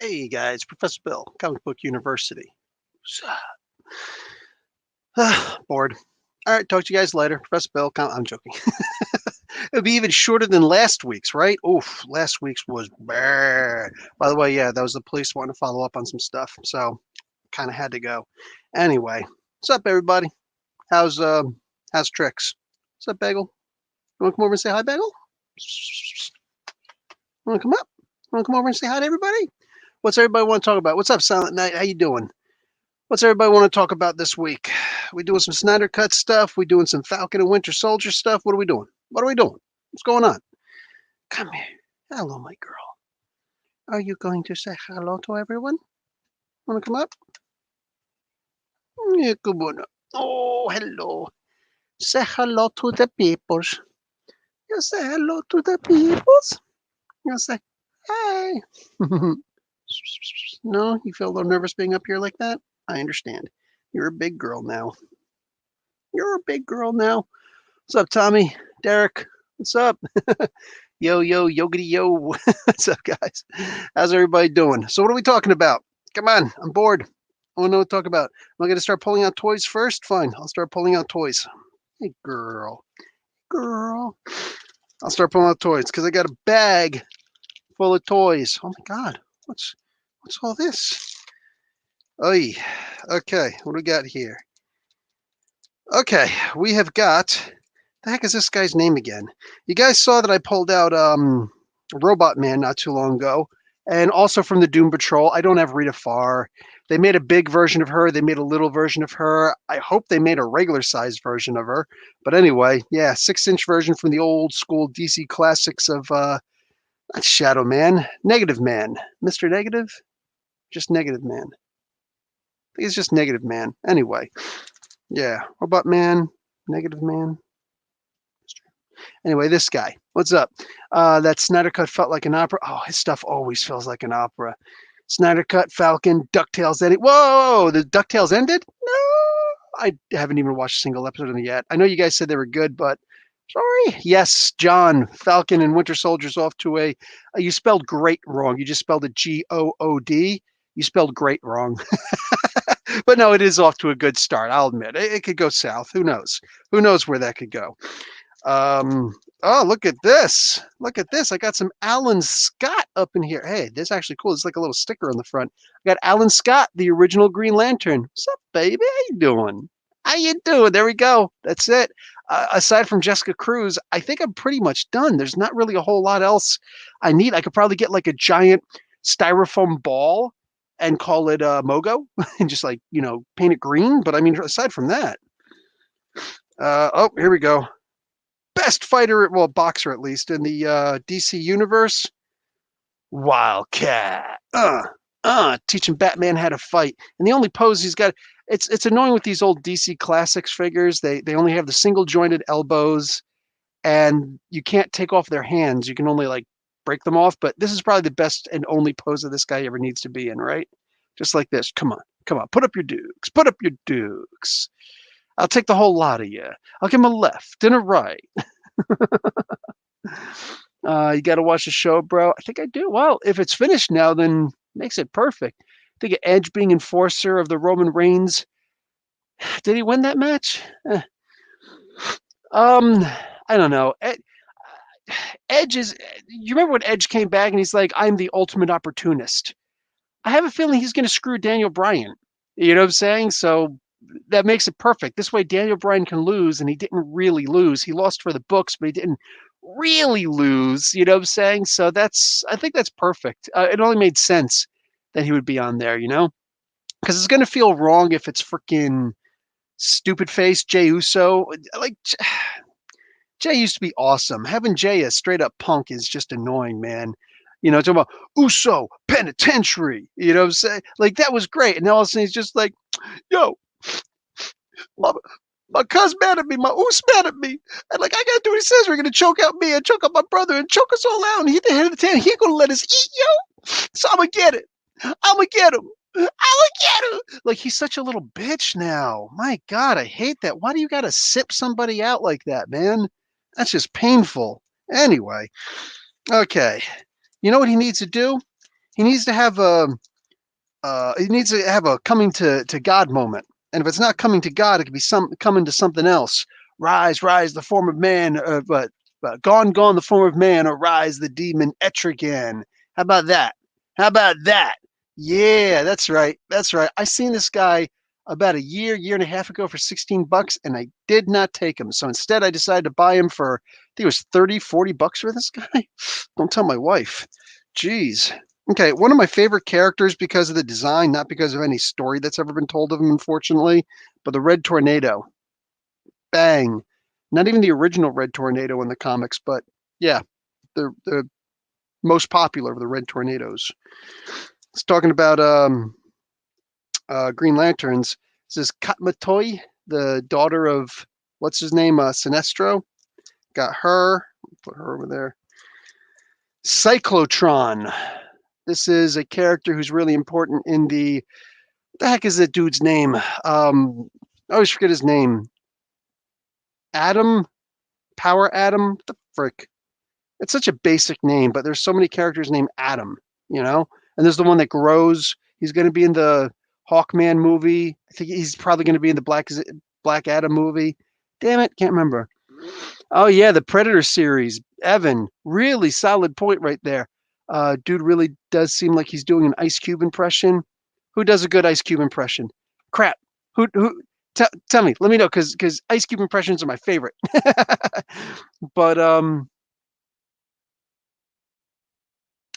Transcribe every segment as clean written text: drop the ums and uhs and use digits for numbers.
Hey guys, Professor Bill, Comic Book University. Bored. All right, talk to you guys later. Professor Bill, I'm joking. It'll be even shorter than last week's, right? Oof, last week's was bad. By the way, yeah, that was the police wanting to follow up on some stuff, so kind of had to go. Anyway, what's up, everybody? How's Tricks? What's up, Bagel? You want to come over and say hi, Bagel? Want to come up? Want to come over and say hi to everybody? What's everybody want to talk about? What's up, Silent Night? How you doing? What's everybody want to talk about this week? We doing some Snyder Cut stuff? We doing some Falcon and Winter Soldier stuff? What are we doing? What are we doing? What's going on? Come here. Hello, my girl. Are you going to say hello to everyone? Want to come up? Yeah, come on up. Oh, hello. Say hello to the peoples. You say hello to the peoples. You say, hey. No, you feel a little nervous being up here like that? I understand. You're a big girl now. You're a big girl now. What's up, Tommy? Derek? What's up? Yo, yogity, yo. What's up, guys? How's everybody doing? So, what are we talking about? Come on, I'm bored. I want to know what to talk about. Am I going to start pulling out toys first? Fine, I'll start pulling out toys. Hey, girl. Girl. I'll start pulling out toys because I got a bag full of toys. Oh, my God. What's all this? Oy. Okay, what do we got here? Okay, we have got. The heck is this guy's name again? You guys saw that I pulled out Robot Man not too long ago, and also from the Doom Patrol. I don't have Rita Farr. They made a big version of her. They made a little version of her. I hope they made a regular sized version of her. But anyway, yeah, 6-inch version from the old school DC classics of not Shadow Man, Negative Man, Mr. Negative, just Negative Man. I think it's just Negative Man. Anyway, yeah, Robot Man, Negative Man. Anyway, this guy, what's up? That Snyder Cut felt like an opera. Oh, his stuff always feels like an opera. Snyder Cut, Falcon, DuckTales ended. Whoa, the DuckTales ended? No, I haven't even watched a single episode of it yet. I know you guys said they were good, but sorry. Yes, John, Falcon and Winter Soldier's off to a. You spelled great wrong. You just spelled it Good. You spelled great wrong. But no, it is off to a good start. I'll admit it could go south. Who knows? Who knows where that could go? Oh, look at this. Look at this. I got some Alan Scott up in here. Hey, this is actually cool. It's like a little sticker on the front. I got Alan Scott, the original Green Lantern. What's up, baby? How you doing? How you doing? There we go. That's it. Aside from Jessica Cruz, I think I'm pretty much done. There's not really a whole lot else I need. I could probably get like a giant styrofoam ball and call it Mogo and just like, paint it green. But I mean, aside from that, oh, here we go. Best fighter, well, boxer at least, in the DC universe, Wildcat. Teaching Batman how to fight. And the only pose he's got, it's annoying with these old DC Classics figures. They only have the single jointed elbows, and you can't take off their hands. You can only like break them off. But this is probably the best and only pose that this guy ever needs to be in, right? Just like this. Come on, put up your dukes. Put up your dukes. I'll take the whole lot of you. I'll give him a left and a right. You got to watch the show, bro. I think I do. Well, if it's finished now, then makes it perfect. I think of Edge being enforcer of the Roman Reigns. Did he win that match? I don't know. Edge is. You remember when Edge came back and he's like, "I'm the ultimate opportunist." I have a feeling he's going to screw Daniel Bryan. You know what I'm saying? So that makes it perfect. This way, Daniel Bryan can lose, and he didn't really lose. He lost for the books, but he didn't really lose. You know what I'm saying? So I think that's perfect. It only made sense that he would be on there, because it's going to feel wrong if it's freaking stupid face Jey Uso. Like, Jey used to be awesome. Having Jey as straight up punk is just annoying, man. Talking about Uso Penitentiary. You know what I'm saying? Like, that was great. And all of a sudden he's just like, yo, my cousin mad at me, my Us mad at me. And like, I gotta do what he says. We're gonna choke out me and choke out my brother and choke us all out. And he the head of the tent. He gonna let us eat, yo. So I'm gonna get it. I'm gonna get him. I'm gonna get him. Like, he's such a little bitch now. My God, I hate that. Why do you gotta sip somebody out like that, man? That's just painful. Anyway, okay. You know what he needs to do? he needs to have a coming to God moment. And if it's not coming to God, it could be coming to something else. Rise, rise, the form of man, but gone, gone, the form of man, or rise, the demon Etrigan. How about that? How about that? Yeah, that's right. That's right. I seen this guy about a year and a half ago for $16, and I did not take him. So instead, I decided to buy him for, I think it was 30, 40 bucks for this guy. Don't tell my wife. Jeez. Okay, one of my favorite characters because of the design, not because of any story that's ever been told of him, unfortunately, but the Red Tornado. Bang. Not even the original Red Tornado in the comics, but yeah, the most popular of the Red Tornadoes. It's talking about Green Lanterns. This is Katmatoi, the daughter of, what's his name, Sinestro. Got her. Put her over there. Cyclotron. This is a character who's really important in what the heck is that dude's name? I always forget his name. Atom? Power Atom? What the frick? It's such a basic name, but there's so many characters named Atom, you know? And there's the one that grows. He's going to be in the Hawkman movie. I think he's probably going to be in the Black Adam movie. Damn it, can't remember. Oh yeah, the Predator series. Evan, really solid point right there. Dude really does seem like he's doing an Ice Cube impression. Who does a good Ice Cube impression? Crap. Who? Tell me. Let me know because Ice Cube impressions are my favorite. But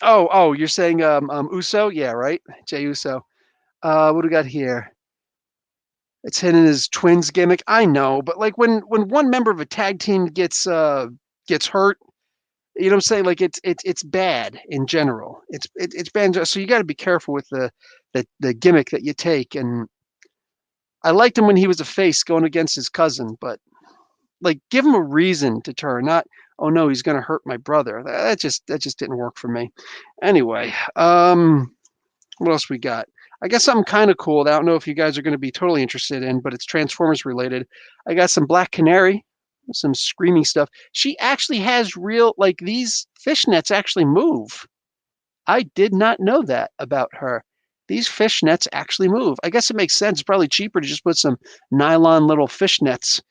you're saying Uso? Yeah, right. Jay Uso. What do we got here? It's hidden his twins gimmick. I know, but like when one member of a tag team gets hurt, you know what I'm saying? Like it's bad in general. It's bad. So you got to be careful with the gimmick that you take. And I liked him when he was a face going against his cousin, but like give him a reason to turn, not oh no, he's gonna hurt my brother. That just didn't work for me. Anyway, what else we got? I got something kind of cool that I don't know if you guys are going to be totally interested in, but it's Transformers related. I got some Black Canary, some screaming stuff. She actually has real, like these fishnets actually move. I did not know that about her. These fishnets actually move. I guess it makes sense. It's probably cheaper to just put some nylon little fishnets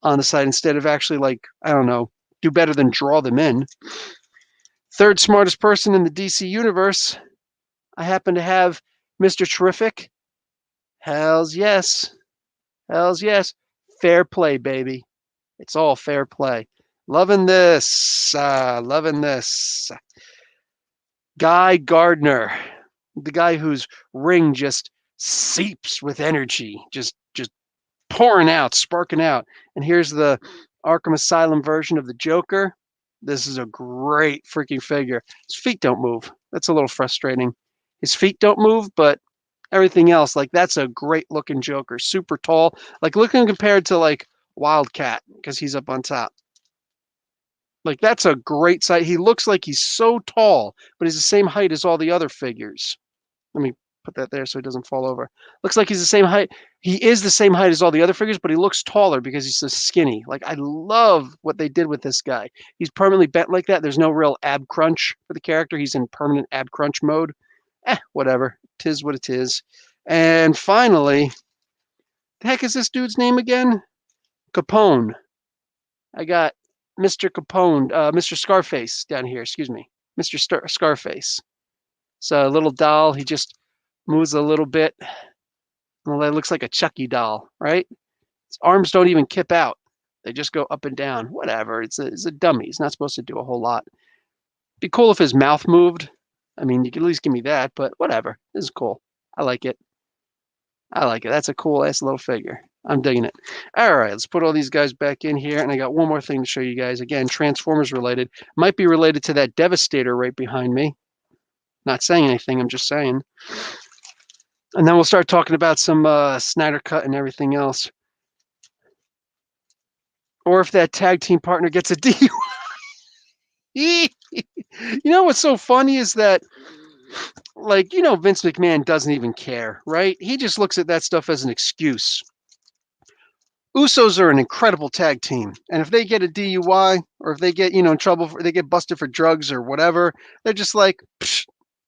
on the side instead of actually like, I don't know, do better than draw them in. Third smartest person in the DC universe. I happen to have Mr. Terrific. Hells yes. Hells yes. Fair play, baby. It's all fair play. Loving this. Loving this. Guy Gardner. The guy whose ring just seeps with energy. Just pouring out, sparking out. And here's the Arkham Asylum version of the Joker. This is a great freaking figure. His feet don't move. That's a little frustrating. His feet don't move, but everything else, like that's a great looking Joker. Super tall. Like looking compared to like Wildcat, because he's up on top. Like that's a great sight. He looks like he's so tall, but he's the same height as all the other figures. Let me put that there so he doesn't fall over. Looks like he's the same height. He is the same height as all the other figures, but he looks taller because he's so skinny. Like I love what they did with this guy. He's permanently bent like that. There's no real ab crunch for the character. He's in permanent ab crunch mode. Whatever. Tis what it is. And finally, the heck is this dude's name again? Capone. I got Mr. Capone, Mr. Scarface down here. Excuse me, Mr. Scarface. So a little doll. He just moves a little bit. Well, that looks like a Chucky doll, right? His arms don't even kip out. They just go up and down. Whatever. It's a dummy. He's not supposed to do a whole lot. Be cool if his mouth moved. I mean, you could at least give me that, but whatever. This is cool. I like it. I like it. That's a cool ass little figure. I'm digging it. All right, let's put all these guys back in here. And I got one more thing to show you guys. Again, Transformers related. Might be related to that Devastator right behind me. Not saying anything. I'm just saying. And then we'll start talking about some Snyder Cut and everything else. Or if that tag team partner gets a DUI. You know what's so funny is that, like, you know, Vince McMahon doesn't even care, right? He just looks at that stuff as an excuse. Usos are an incredible tag team. And if they get a DUI or if they get, you know, in trouble, they get busted for drugs or whatever, they're just like,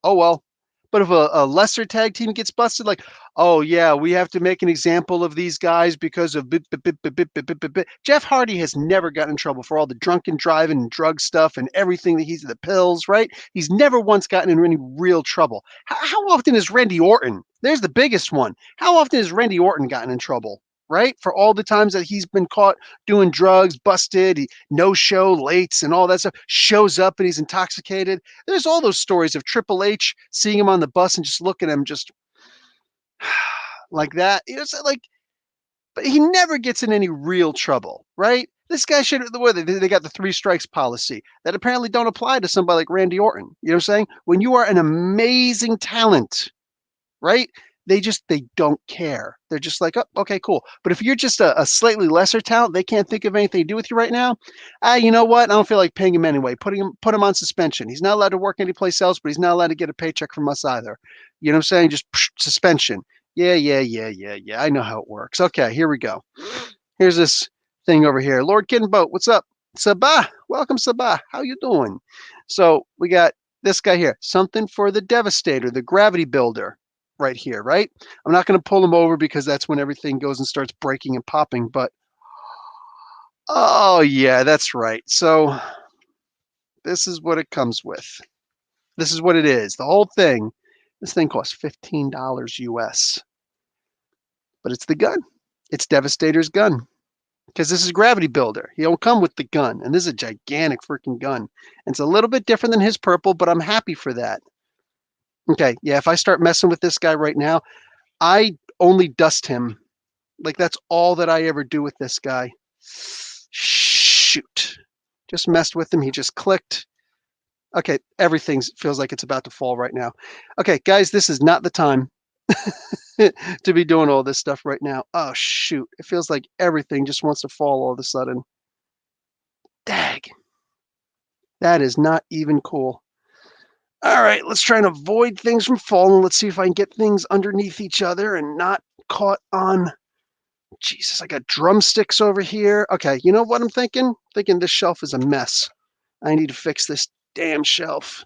oh, well, But if a lesser tag team gets busted, like, oh yeah, we have to make an example of these guys because of Jeff Hardy has never gotten in trouble for all the drunken driving and drug stuff and everything that the pills, right? He's never once gotten in any real trouble. How often is Randy Orton? There's the biggest one. How often has Randy Orton gotten in trouble? Right? For all the times that he's been caught doing drugs, busted, no show, lates, and all that stuff, shows up and he's intoxicated. There's all those stories of Triple H seeing him on the bus and just looking at him just like that. It's like, but he never gets in any real trouble, right? This guy should, they got the 3 strikes policy that apparently don't apply to somebody like Randy Orton. You know what I'm saying? When you are an amazing talent, right? They don't care. They're just like, oh, okay, cool. But if you're just a slightly lesser talent, they can't think of anything to do with you right now. You know what? I don't feel like paying him anyway. Put him on suspension. He's not allowed to work anyplace else, but he's not allowed to get a paycheck from us either. You know what I'm saying? Just suspension. Yeah. I know how it works. Okay, here we go. Here's this thing over here. Lord Kinboat, what's up? Sabah, welcome Sabah. How you doing? So we got this guy here. Something for the Devastator, the Gravity Builder. Right here, right? I'm not going to pull them over because that's when everything goes and starts breaking and popping, but oh yeah, that's right. So this is what it comes with. This is what it is. The whole thing, this thing costs $15 US. But it's the gun. It's Devastator's gun. Because this is Gravity Builder. He don't come with the gun. And this is a gigantic freaking gun. And it's a little bit different than his purple, but I'm happy for that. Okay, yeah, if I start messing with this guy right now, I only dust him. Like, that's all that I ever do with this guy. Shoot. Just messed with him. He just clicked. Okay, everything feels like it's about to fall right now. Okay, guys, this is not the time to be doing all this stuff right now. Oh, shoot. It feels like everything just wants to fall all of a sudden. Dag. That is not even cool. All right, let's try and avoid things from falling. Let's see if I can get things underneath each other and not caught on. Jesus, I got drumsticks over here. Okay, you know what I'm thinking? Thinking this shelf is a mess. I need to fix this damn shelf.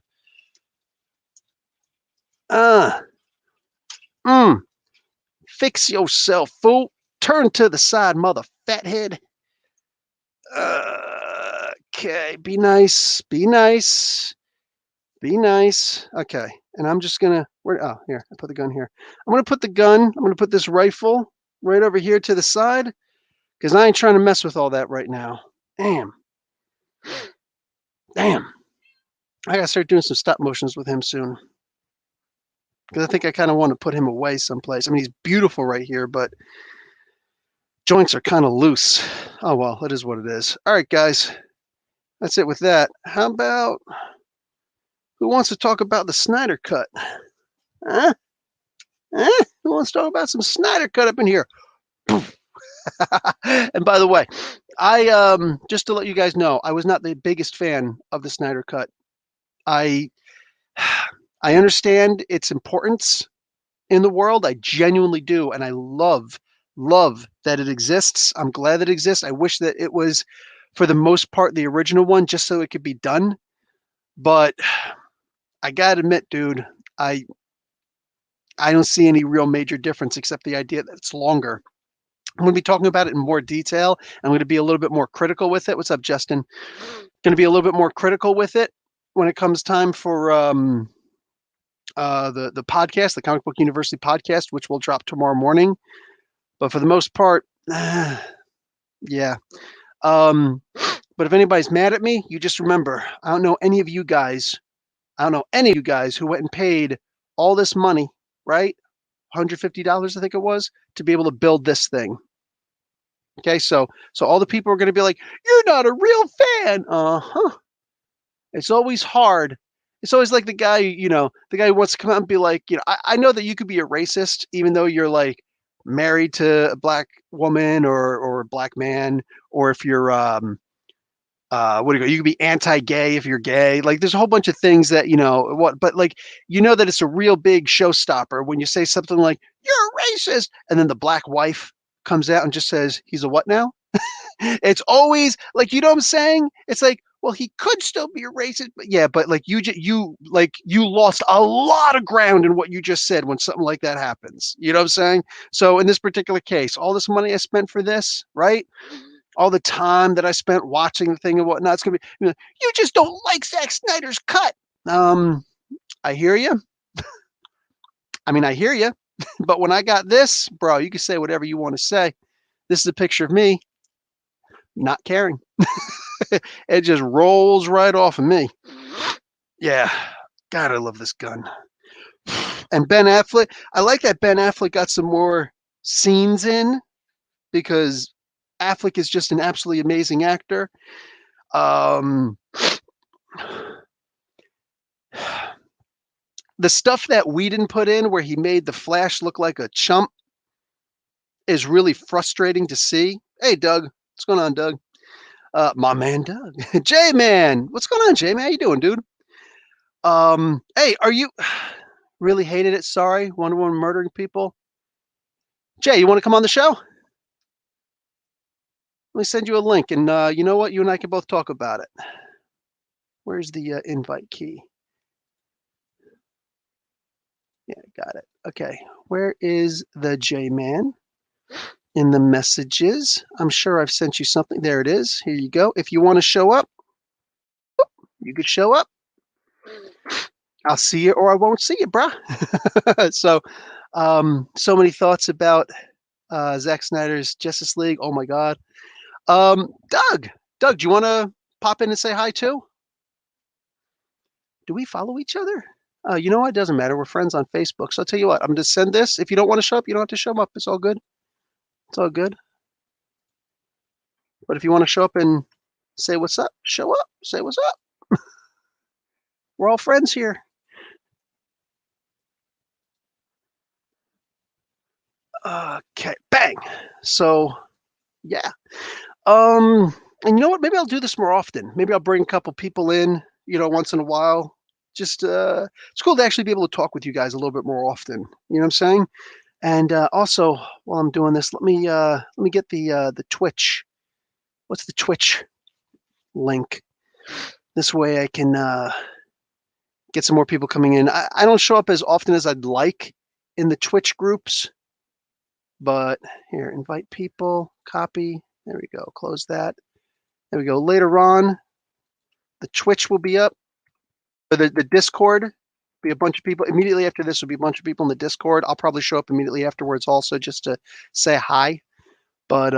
Fix yourself, fool. Turn to the side, mother fathead. Okay, be nice. Be nice. Be nice. Okay, and I'm just gonna, oh, here, I put the gun here. I'm gonna put the gun, I'm gonna put this rifle right over here to the side, because I ain't trying to mess with all that right now. Damn. I gotta start doing some stop motions with him soon. Because I think I kind of want to put him away someplace. I mean, he's beautiful right here, but joints are kind of loose. Oh, well, it is what it is. All right, guys, that's it with that. How about, who wants to talk about the Snyder Cut? Huh? Who wants to talk about some Snyder Cut up in here? And by the way, I just to let you guys know, I was not the biggest fan of the Snyder Cut. I understand its importance in the world. I genuinely do, and I love that it exists. I'm glad that it exists. I wish that it was, for the most part, the original one, just so it could be done. But I gotta admit, dude, I don't see any real major difference except the idea that it's longer. I'm going to be talking about it in more detail. I'm going to be a little bit more critical with it. What's up, Justin? Going to be a little bit more critical with it when it comes time for the podcast, the Comic Book University podcast, which will drop tomorrow morning. But for the most part, yeah. But if anybody's mad at me, you just remember, I don't know any of you guys who went and paid all this money, right? $150, I think it was, to be able to build this thing. Okay, so all the people are going to be like, you're not a real fan. It's always hard. It's always like the guy who wants to come out and be like, I know that you could be a racist, even though you're like married to a black woman or a black man, or if you're you could be anti-gay if you're gay. Like, there's a whole bunch of things that but like, that it's a real big showstopper when you say something like, you're a racist, and then the black wife comes out and just says, he's a what now? It's always like, you know what I'm saying? It's like, Well, he could still be a racist, but yeah, but like you lost a lot of ground in what you just said when something like that happens. You know what I'm saying? So in this particular case, all this money I spent for this, right? All the time that I spent watching the thing and whatnot, it's gonna be, you just don't like Zack Snyder's cut. I hear you. I mean, I hear you, but when I got this, bro, you can say whatever you want to say. This is a picture of me not caring. It just rolls right off of me. Yeah. God, I love this gun. And Ben Affleck, I like that Ben Affleck got some more scenes in because Affleck is just an absolutely amazing actor. The stuff that we didn't put in where he made the Flash look like a chump is really frustrating to see. Hey, Doug. What's going on, Doug? My man, Doug. J-Man. What's going on, J-Man? How you doing, dude? Hey, are you really hated it? Sorry, Wonder Woman murdering people. Jay, you want to come on the show? Let me send you a link, and you know what? You and I can both talk about it. Where's the invite key? Yeah, got it. Okay, where is the J-Man? In the messages. I'm sure I've sent you something. There it is. Here you go. If you want to show up, you could show up. I'll see you or I won't see you, bruh. So many thoughts about Zack Snyder's Justice League. Oh my God. Doug, do you want to pop in and say hi too? Do we follow each other? You know what? It doesn't matter. We're friends on Facebook. So I'll tell you what, I'm going to send this. If you don't want to show up, you don't have to show up. It's all good. It's all good. But if you want to show up and say what's up, show up. Say what's up. We're all friends here. Okay, bang. So, yeah. And you know what? Maybe I'll do this more often. Maybe I'll bring a couple people in, once in a while. Just it's cool to actually be able to talk with you guys a little bit more often. You know what I'm saying? And also, while I'm doing this, let me get the Twitch. What's the Twitch link? This way I can get some more people coming in. I don't show up as often as I'd like in the Twitch groups, but here, invite people, copy. There we go. Close that. There we go. Later on, the Twitch will be up. The Discord be a bunch of people. Immediately after this will be a bunch of people in the Discord. I'll probably show up immediately afterwards also just to say hi. But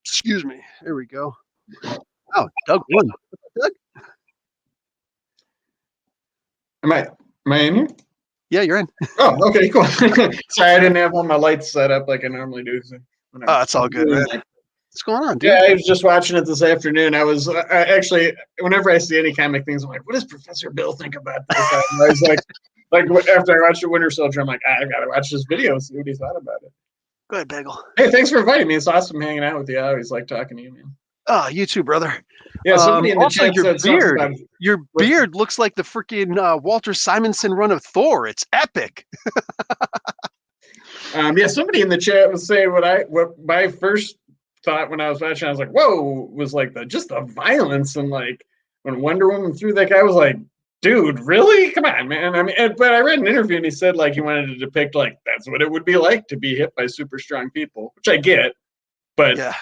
excuse me. There we go. Oh, Doug won. Doug? Am I in here? Yeah, you're in. Oh, okay, cool. Sorry, I didn't have all my lights set up like I normally do. So it's all good, man. What's going on, dude? Yeah, I was just watching it this afternoon. I actually, whenever I see any comic things, I'm like, what does Professor Bill think about this? I was like after I watched the Winter Soldier, I'm like, I got to watch this video and see what he thought about it. Go ahead, Bagel. Hey, thanks for inviting me. It's awesome hanging out with you. I always like talking to you, man. Oh, you too, brother. Yeah, somebody in the chat said your beard looks like the freaking Walter Simonson run of Thor. It's epic. Yeah, somebody in the chat was saying what my first thought when I was watching, I was like, whoa, was like just the violence, and like when Wonder Woman threw that guy, I was like, dude, really? Come on, man. I mean, but I read an interview and he said like he wanted to depict like that's what it would be like to be hit by super strong people, which I get, but yeah.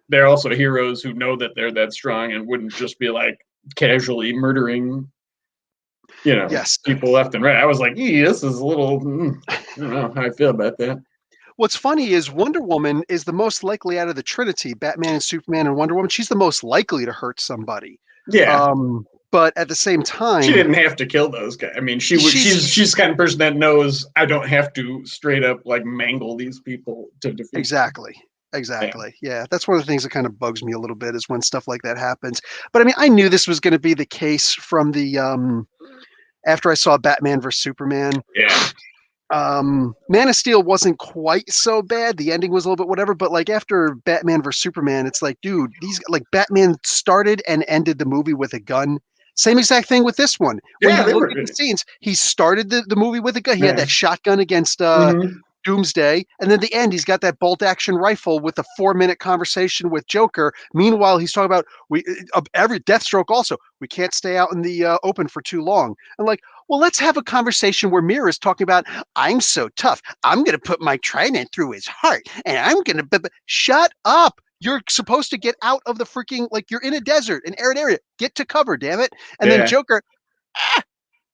They're also heroes who know that they're that strong and wouldn't just be like casually murdering, people left and right. I was like, this is a little, I don't know how I feel about that. What's funny is Wonder Woman is the most likely out of the Trinity, Batman and Superman and Wonder Woman. She's the most likely to hurt somebody. Yeah. But at the same time, she didn't have to kill those guys. I mean, she's the kind of person that knows I don't have to straight up like mangle these people to defeat Exactly. Yeah. That's one of the things that kind of bugs me a little bit is when stuff like that happens. But I mean, I knew this was going to be the case from the after I saw Batman vs Superman. Yeah. Man of Steel wasn't quite so bad. The ending was a little bit whatever, but like after Batman vs Superman, it's like, dude, Batman started and ended the movie with a gun. Same exact thing with this one. When you look at the scenes, he started the movie with a gun. He had that shotgun against Doomsday, and then at the end he's got that bolt action rifle with a 4-minute conversation with Joker. Meanwhile, he's talking about every Deathstroke also. We can't stay out in the open for too long. And like, well, let's have a conversation where Mira is talking about, I'm so tough. I'm going to put my trident through his heart, and I'm going to shut up. You're supposed to get out of the freaking, like, you're in a desert, an arid area. Get to cover, damn it. And then Joker, ah,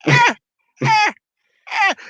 ah, ah.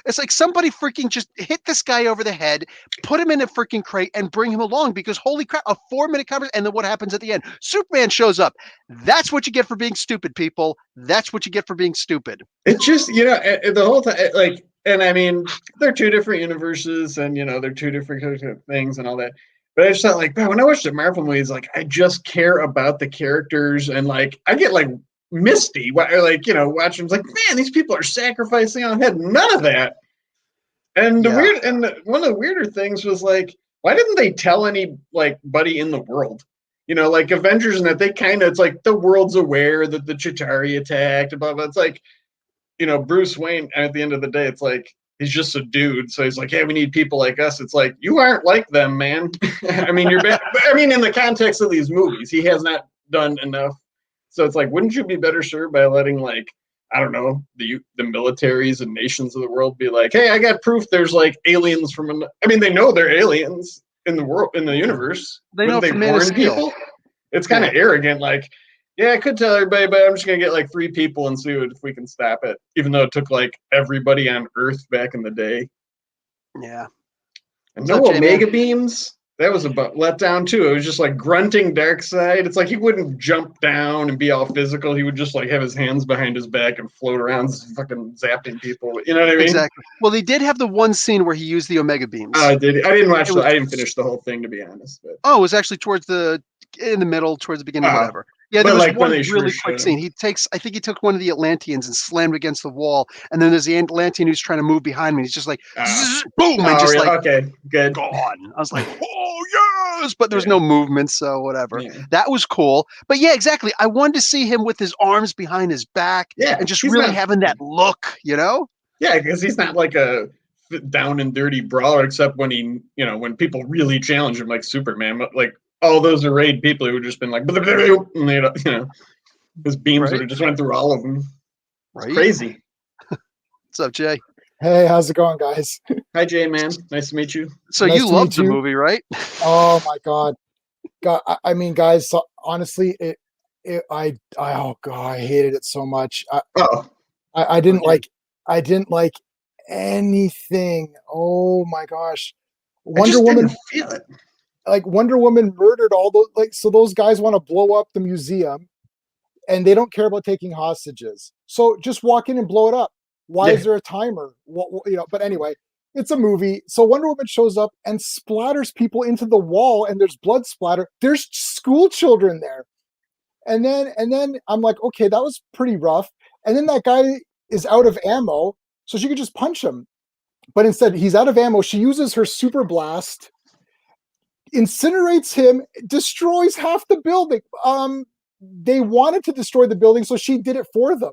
It's like somebody freaking just hit this guy over the head, put him in a freaking crate, and bring him along, because holy crap, a 4-minute conversation, and then what happens at the end? Superman shows up. That's what you get for being stupid, people. That's what you get for being stupid. It's just, you know, the whole time, like, and I mean, they're two different universes, and, you know, they're two different things and all that. But I just thought, like, man, when I watch the Marvel movies, like, I just care about the characters, and, like, I get, like, misty, like, you know, watching them, like, man, these people are sacrificing on head. None of that. And one of the weirder things was, like, why didn't they tell anybody in the world? You know, like Avengers, and that they kind of, it's like the world's aware that the Chitauri attacked, blah blah. It's like, you know, Bruce Wayne, at the end of the day, it's like he's just a dude. So he's like, yeah, we need people like us. It's like, you aren't like them, man. I mean, I mean, in the context of these movies, he has not done enough. So it's like, wouldn't you be better served by letting, like, I don't know, the militaries and nations of the world be like, hey, I got proof there's, like, aliens from, I mean, they know they're aliens in the world, in the universe. They know they warn people. It's kind of arrogant, like, yeah, I could tell everybody, but I'm just gonna get like 3 people and see if we can stop it, even though it took like everybody on Earth back in the day. Yeah. And no Omega beams. That was a letdown too. It was just like grunting Darkseid. It's like he wouldn't jump down and be all physical. He would just like have his hands behind his back and float around, fucking zapping people. You know what I mean? Exactly. Well, they did have the one scene where he used the Omega beams. Oh, did he? I didn't watch. I didn't finish the whole thing, to be honest. But. Oh, it was actually towards the beginning, whatever. Yeah, there was like one really quick scene. I think he took one of the Atlanteans and slammed against the wall, and then there's the Atlantean who's trying to move behind me. He's just like, boom, and just like, okay, good, gone. I was like, oh yes, but there's no movement, so whatever. Yeah. That was cool. But yeah, exactly. I wanted to see him with his arms behind his back, and just really having that look, you know? Yeah, because he's not like a down and dirty brawler, except when when people really challenge him, like Superman, like. All those arrayed people who would just been like, and they, you know, his beams would have just went through all of them. It's crazy. What's up, Jay? Hey, how's it going, guys? Hi, Jay, man. Nice to meet you. So nice you loved the movie, right? Oh my God. I mean, guys, so honestly, I hated it so much. I didn't like anything. Oh my gosh. Wonder Woman. Didn't feel it. Like Wonder Woman murdered all those, like, so those guys want to blow up the museum and they don't care about taking hostages. So just walk in and blow it up. Why is there a timer? But anyway, it's a movie. So Wonder Woman shows up and splatters people into the wall, and there's blood splatter. There's school children there. And then I'm like, okay, that was pretty rough. And then that guy is out of ammo, so she could just punch him. But instead, he's out of ammo. She uses her super blast, incinerates him, destroys half the building. They wanted to destroy the building, so she did it for them.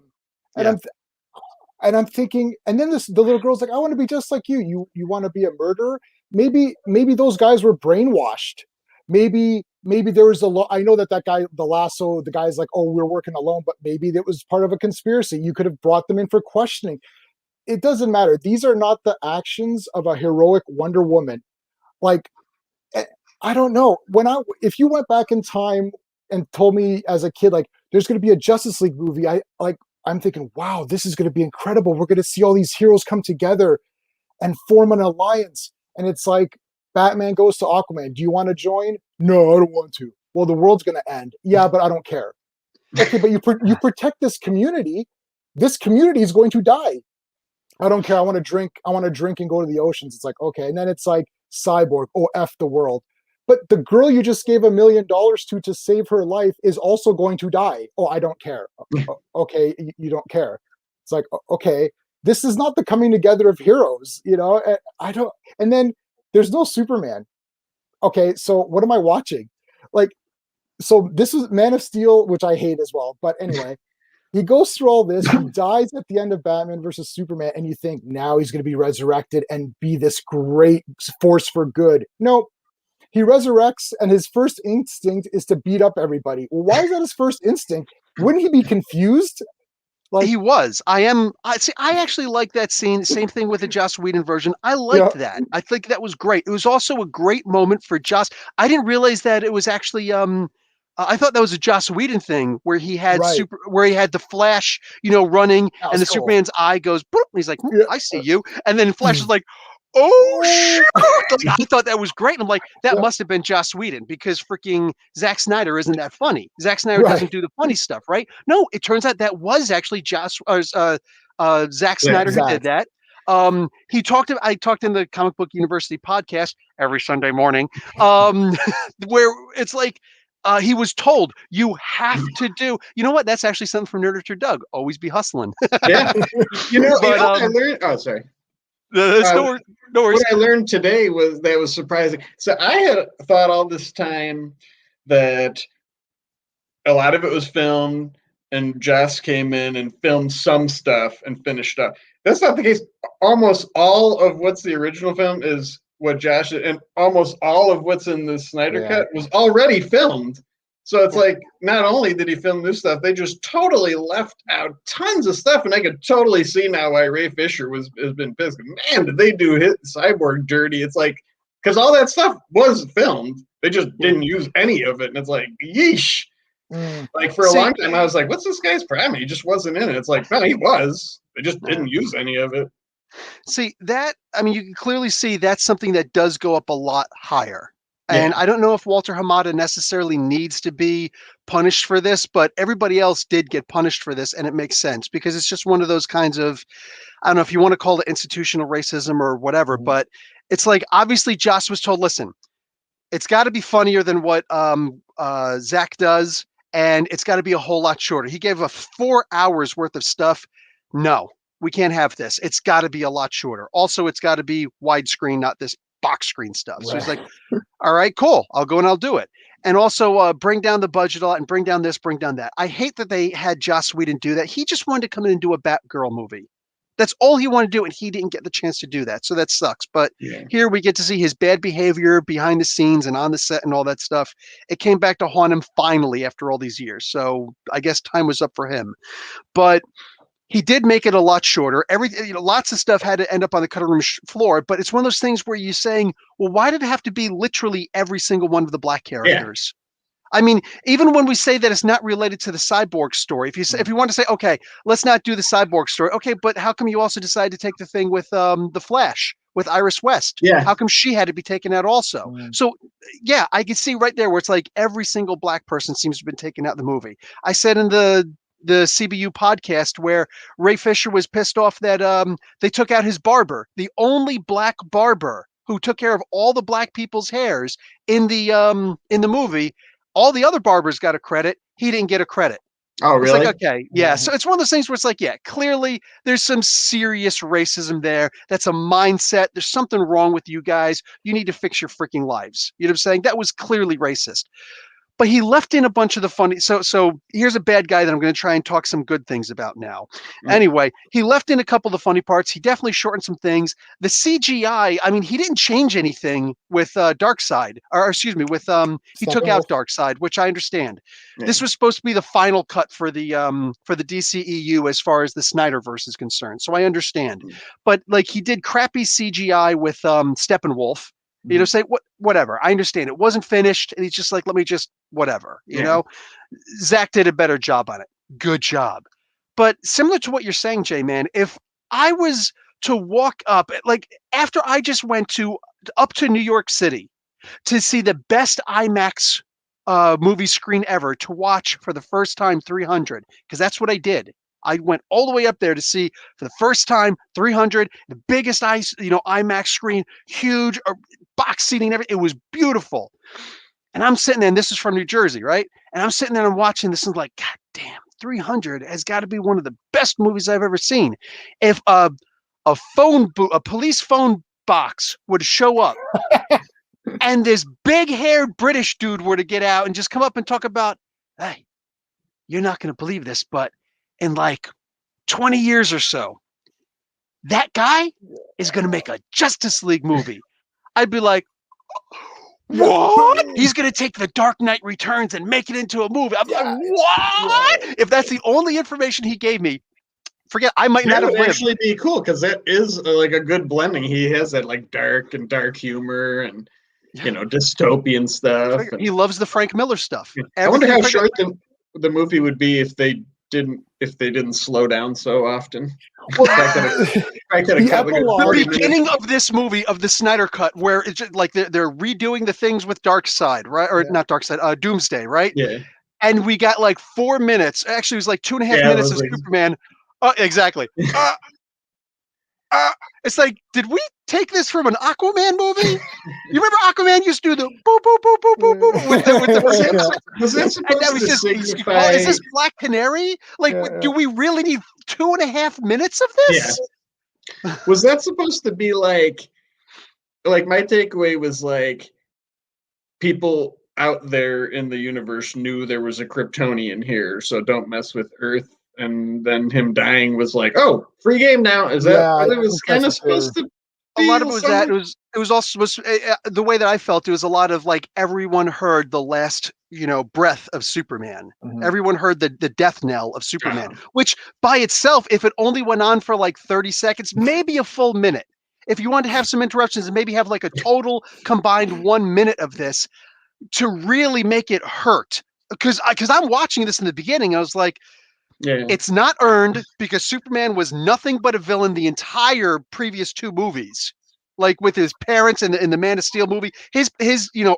And I'm thinking, and then the little girl's like, I want to be just like you. You want to be a murderer? Maybe those guys were brainwashed. Maybe there was I know that guy, the lasso, the guy's like, oh, we're working alone, but maybe that was part of a conspiracy. You could have brought them in for questioning. It doesn't matter. These are not the actions of a heroic Wonder Woman. Like, I don't know. If you went back in time and told me as a kid, like, there's going to be a Justice League movie, I'm thinking, wow, this is going to be incredible. We're going to see all these heroes come together and form an alliance. And it's like, Batman goes to Aquaman. Do you want to join? No, I don't want to. Well, the world's going to end. Yeah, but I don't care. Okay, but you protect this community. This community is going to die. I don't care. I want to drink and go to the oceans. It's like, okay. And then it's like Cyborg. Oh, F the world. But the girl you just gave $1 million to save her life is also going to die. Oh, I don't care. Okay, you don't care. It's like, okay, this is not the coming together of heroes, you know? I don't. And then there's no Superman. Okay, so what am I watching? Like, so this is Man of Steel, which I hate as well. But anyway, He goes through all this. He dies at the end of Batman versus Superman, and you think now he's going to be resurrected and be this great force for good. Nope. He resurrects, and his first instinct is to beat up everybody. Well, why is that his first instinct? Wouldn't he be confused? Like, he was. I actually like that scene. Same thing with the Joss Whedon version. I liked that. I think that was great. It was also a great moment for Joss. I didn't realize that it was actually I thought that was a Joss Whedon thing where he had where he had the Flash, running, and the Superman's eye goes boop. And he's like, I see you, and then Flash is like, oh shit! Like, I thought that was great. And I'm like, that must have been Joss Whedon because freaking Zack Snyder isn't that funny. Zack Snyder doesn't do the funny stuff, right? No, it turns out that was actually Zack Snyder who did that. I talked in the Comic Book University podcast every Sunday morning, where it's like, he was told, you have to do, you know what? That's actually something from Nerd Doug. Always be hustling. Yeah. What I learned. Oh, sorry. No worries. What I learned today was surprising. So I had thought all this time that a lot of it was filmed and Joss came in and filmed some stuff and finished up. That's not the case. Almost all of what's the original film is what Josh did, and almost all of what's in the Snyder cut was already filmed. So it's like, not only did he film new stuff, they just totally left out tons of stuff, and I could totally see now why Ray Fisher has been pissed. Man, did they do hit Cyborg dirty? It's like, because all that stuff was filmed, they just didn't use any of it, and it's like, yeesh. Like for a long time, I was like, what's this guy's problem? He just wasn't in it. It's like, no, he was. They just didn't use any of it. See, you can clearly see that's something that does go up a lot higher. And I don't know if Walter Hamada necessarily needs to be punished for this, but everybody else did get punished for this, and it makes sense because it's just one of those kinds of, I don't know if you want to call it institutional racism or whatever, but it's like, obviously Joss was told, listen, it's got to be funnier than what Zach does, and it's got to be a whole lot shorter. He gave a 4 hours worth of stuff. No, we can't have this. It's got to be a lot shorter. Also, it's got to be widescreen, not this box screen stuff. So he's like, all right, cool. I'll go and I'll do it. And also bring down the budget a lot and bring down this, bring down that. I hate that they had Joss Whedon do that. He just wanted to come in and do a Batgirl movie. That's all he wanted to do, and he didn't get the chance to do that. So that sucks. But here we get to see his bad behavior behind the scenes and on the set and all that stuff. It came back to haunt him finally after all these years. So I guess time was up for him. But he did make it a lot shorter. Lots of stuff had to end up on the cutting room floor, but it's one of those things where you're saying, well, why did it have to be literally every single one of the black characters? I mean, even when we say that it's not related to the Cyborg story, if you want to say, okay, let's not do the Cyborg story. Okay, but how come you also decided to take the thing with the Flash, with Iris West? Yeah. How come she had to be taken out also? So, yeah, I can see right there where it's like every single black person seems to have been taken out of the movie. I said in the CBU podcast where Ray Fisher was pissed off that they took out his barber, the only black barber who took care of all the black people's hairs in the movie. All the other barbers got a credit. He didn't get a credit. Oh, really? It's like, okay, yeah. So it's one of those things where it's like, yeah, clearly there's some serious racism there. That's a mindset. There's something wrong with you guys. You need to fix your freaking lives. You know what I'm saying? That was clearly racist. But he left in a bunch of the funny. So here's a bad guy that I'm going to try and talk some good things about now. Anyway, he left in a couple of the funny parts. He definitely shortened some things. The CGI, I mean, he didn't change anything with Darkseid, or excuse me, with he took out Darkseid, which I understand. This was supposed to be the final cut for the DCEU as far as the Snyderverse is concerned. So I understand. But like he did crappy CGI with Steppenwolf. You know, say whatever. I understand it wasn't finished, and he's just like, let me just whatever. You know, Zach did a better job on it. Good job. But similar to what you're saying, Jay, man, if I was to walk up, like after I just went up to New York City to see the best IMAX movie screen ever to watch for the first time 300, because that's what I did. I went all the way up there to see for the first time 300, the biggest IMAX screen, huge box seating, everything. It was beautiful. And I'm sitting there, and this is from New Jersey, right? And I'm sitting there and watching this and like, God damn, 300 has got to be one of the best movies I've ever seen. If a police phone box would show up and this big-haired British dude were to get out and just come up and talk about, hey, you're not going to believe this, but in like 20 years or so, that guy is going to make a Justice League movie. I'd be like, what? He's going to take the Dark Knight Returns and make it into a movie. I'm like, what? If that's the only information he gave me, forget, I might not That have would lived. actually be cool because that is like a good blending. He has that like dark humor and dystopian stuff. He loves the Frank Miller stuff. I wonder how Everything short the movie would be if they didn't slow down so often. Well, the beginning of this movie, of the Snyder Cut, where it's just like they're redoing the things with Darkseid, right? Or not Darkseid, Doomsday, right? Yeah. And we got like 4 minutes. Actually, it was like 2.5 minutes of Superman. Exactly. It's like, did we take this from an Aquaman movie? You remember Aquaman used to do the boop boop boop boop boop boop with the Was that supposed to signify? Is this Black Canary? Like, do we really need 2.5 minutes of this? Yeah. Was that supposed to be like my takeaway was like people out there in the universe knew there was a Kryptonian here, so don't mess with Earth. And then him dying was like, oh, free game now. Is that what it was kind of supposed to be? A lot of it was that. It was also the way that I felt. It was a lot of like everyone heard the last breath of Superman. Mm-hmm. Everyone heard the death knell of Superman, which by itself, if it only went on for like 30 seconds, maybe a full minute. If you wanted to have some interruptions and maybe have like a total combined 1 minute of this to really make it hurt, because I'm watching this in the beginning, I was like. Yeah. It's not earned because Superman was nothing but a villain the entire previous 2 movies. Like with his parents in the Man of Steel movie, his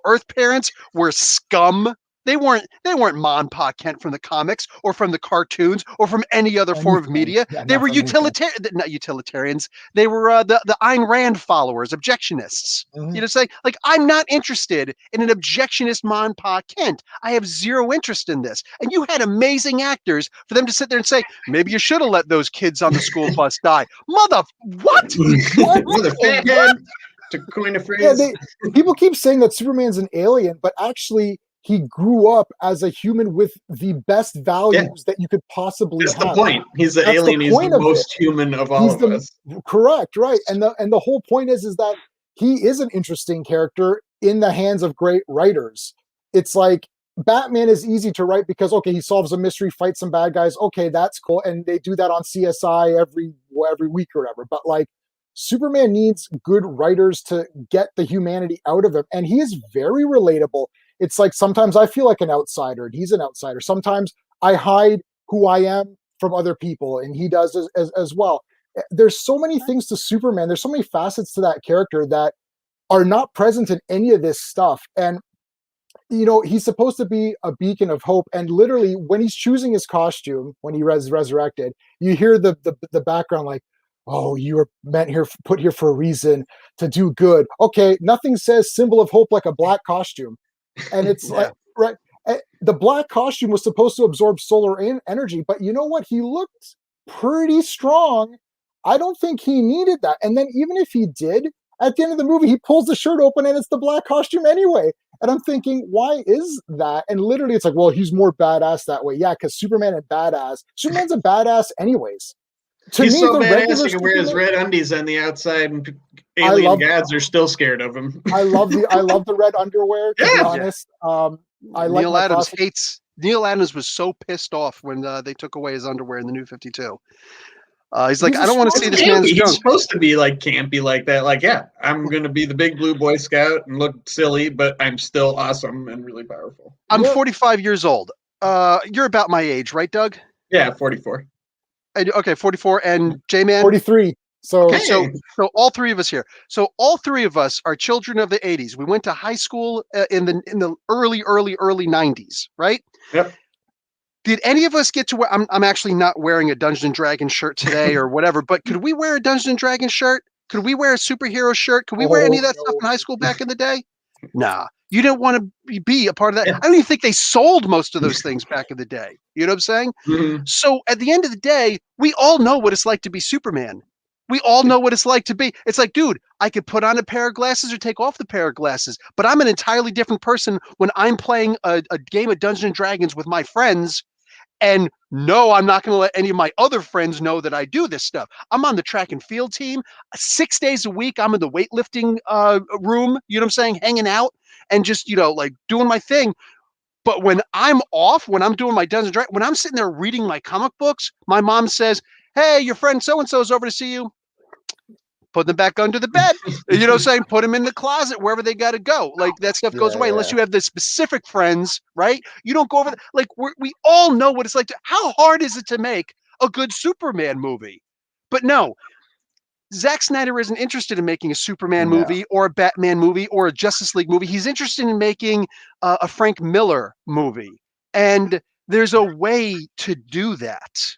Earth parents were scum. They weren't Ma and Pa Kent from the comics or from the cartoons or from any other form of media. Yeah, they were not utilitarians. They were the Ayn Rand followers, objectionists. Mm-hmm. Say like, I'm not interested in an objectionist Ma and Pa Kent. I have zero interest in this. And you had amazing actors for them to sit there and say, maybe you should have let those kids on the school bus die. Mother fathead, to coin a phrase. Yeah, people keep saying that Superman's an alien, but actually he grew up as a human with the best values that you could possibly have. That's the point. He's the alien. He's the most human of all of us. Correct, right. And the whole point is that he is an interesting character in the hands of great writers. It's like Batman is easy to write because, okay, he solves a mystery, fights some bad guys. Okay, that's cool. And they do that on CSI every week or whatever. But like, Superman needs good writers to get the humanity out of him. And he is very relatable. It's like sometimes I feel like an outsider and he's an outsider. Sometimes I hide who I am from other people and he does as well. There's so many things to Superman. There's so many facets to that character that are not present in any of this stuff. And, he's supposed to be a beacon of hope. And literally when he's choosing his costume, when he resurrected, you hear the background like, oh, you were put here for a reason to do good. Okay, nothing says symbol of hope like a black costume. And it's like, right, the black costume was supposed to absorb solar energy, but you know what? He looked pretty strong. I don't think he needed that. And then even if he did, at the end of the movie, he pulls the shirt open and it's the black costume anyway. And I'm thinking, why is that? And literally it's like, well, he's more badass that way. Yeah, because Superman's a badass anyways. He's so badass he can wear his red undies on the outside and alien gods are still scared of him. I love the red underwear, to be honest. Neil Adams was so pissed off when they took away his underwear in the New 52. He's like, I don't want to see this man's junk. He's supposed to be like campy like that. Like, yeah, I'm going to be the big blue Boy Scout and look silly, but I'm still awesome and really powerful. I'm 45 years old. You're about my age, right, Doug? Yeah, 44. Okay, 44, and J-Man? 43. So all 3 of us here. So all 3 of us are children of the 80s. We went to high school in the early 90s, right? Yep. Did any of us get to wear? I'm actually not wearing a Dungeons and Dragons shirt today or whatever, but could we wear a Dungeons and Dragons shirt? Could we wear a superhero shirt? Could we wear any of that stuff in high school back in the day? Nah. You didn't want to be a part of that. I don't even think they sold most of those things back in the day. You know what I'm saying? Mm-hmm. So at the end of the day, we all know what it's like to be Superman. We all know what it's like to be. It's like, dude, I could put on a pair of glasses or take off the pair of glasses, but I'm an entirely different person when I'm playing a game of Dungeons and Dragons with my friends And no, I'm not going to let any of my other friends know that I do this stuff. I'm on the track and field team 6 days a week. I'm in the weightlifting room, you know what I'm saying, hanging out and just, like doing my thing. But when I'm off, when I'm doing my Dungeons & Dragons, when I'm sitting there reading my comic books, my mom says, hey, your friend so-and-so is over to see you. Put them back under the bed. You know what I'm saying? Put them in the closet, wherever they got to go. Like, that stuff goes away. Unless you have the specific friends, right? You don't go over there. Like, we all know what it's like. How hard is it to make a good Superman movie? But no, Zack Snyder isn't interested in making a Superman movie or a Batman movie or a Justice League movie. He's interested in making a Frank Miller movie. And there's a way to do that.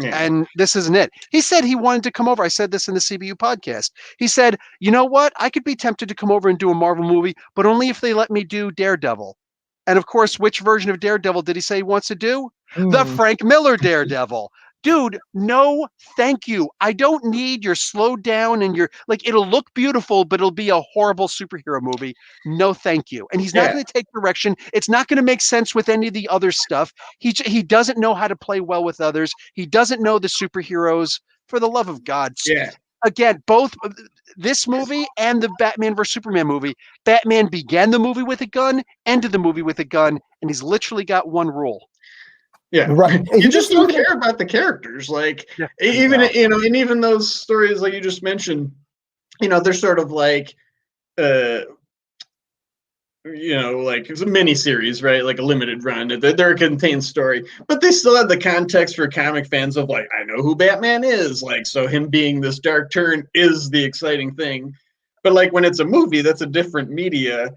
Yeah. And this isn't it. He said he wanted to come over. I said this in the CBU podcast. He said, you know what? I could be tempted to come over and do a Marvel movie, but only if they let me do Daredevil. And of course, which version of Daredevil did he say he wants to do? The Frank Miller Daredevil. Dude, no, thank you. I don't need your slowed down and your, like, it'll look beautiful, but it'll be a horrible superhero movie. No, thank you. And he's not going to take direction. It's not going to make sense with any of the other stuff. He doesn't know how to play well with others. He doesn't know the superheroes. For the love of God. Yeah. Again, both this movie and the Batman vs. Superman movie, Batman began the movie with a gun, ended the movie with a gun, and he's literally got one rule. Yeah, right. You just don't care about the characters. Like, even, and even those stories like you just mentioned, they're sort of like, like it's a mini series, right? Like a limited run. They're a contained story, but they still have the context for comic fans of like, I know who Batman is. Like, so him being this dark turn is the exciting thing. But like when it's a movie, that's a different media.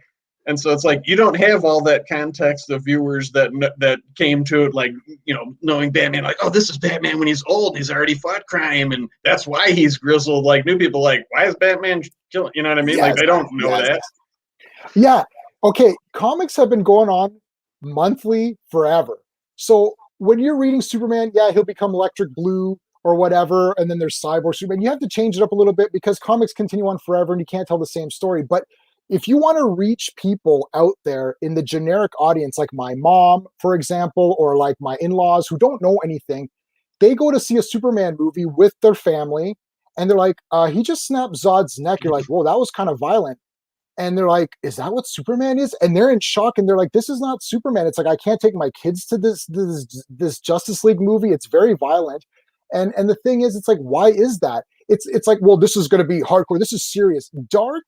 And so it's like you don't have all that context of viewers that came to it, like, knowing Batman, like, oh, this is Batman when he's old, and he's already fought crime, and that's why he's grizzled. Like, new people, like, why is Batman killing? You know what I mean? Like, they don't know that. Yeah. Okay. Comics have been going on monthly forever. So when you're reading Superman, he'll become electric blue or whatever, and then there's Cyborg Superman. You have to change it up a little bit because comics continue on forever, and you can't tell the same story. But if you want to reach people out there in the generic audience, like my mom, for example, or like my in-laws who don't know anything, they go to see a Superman movie with their family and they're like, he just snapped Zod's neck. You're like, whoa, that was kind of violent. And they're like, is that what Superman is? And they're in shock and they're like, this is not Superman. It's like, I can't take my kids to this Justice League movie. It's very violent. And the thing is, it's like, why is that? It's like, well, this is going to be hardcore. This is serious. Dark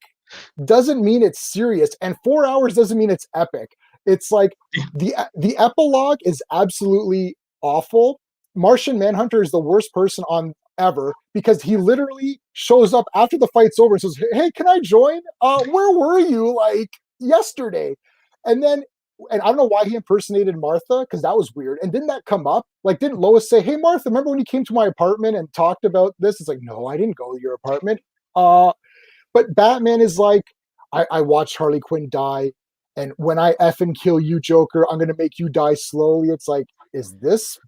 doesn't mean it's serious, and 4 hours doesn't mean it's epic. It's like the epilogue is absolutely awful. Martian Manhunter is the worst person on ever because he literally shows up after the fight's over and says, hey, can I join? Where were you like yesterday? And I don't know why he impersonated Martha, because that was weird. And didn't that come up? Like, didn't Lois say, hey, Martha, remember when you came to my apartment and talked about this? It's like, no, I didn't go to your apartment. But Batman is like, I watched Harley Quinn die, and when I effing kill you, Joker, I'm going to make you die slowly. It's like, is this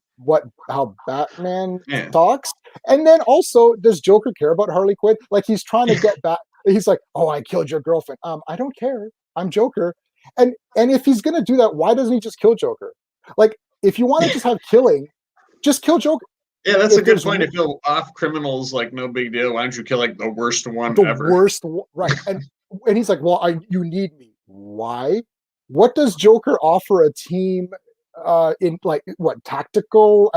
how Batman talks? And then also, does Joker care about Harley Quinn? Like, he's trying to get back. He's like, oh, I killed your girlfriend. I don't care. I'm Joker. And if he's going to do that, why doesn't he just kill Joker? Like, if you want to just have killing, just kill Joker. Yeah, that's a good point. If you're off criminals, like, no big deal. Why don't you kill like the worst one ever? Right. And he's like, well, you need me. Why? What does Joker offer a team in like what tactical?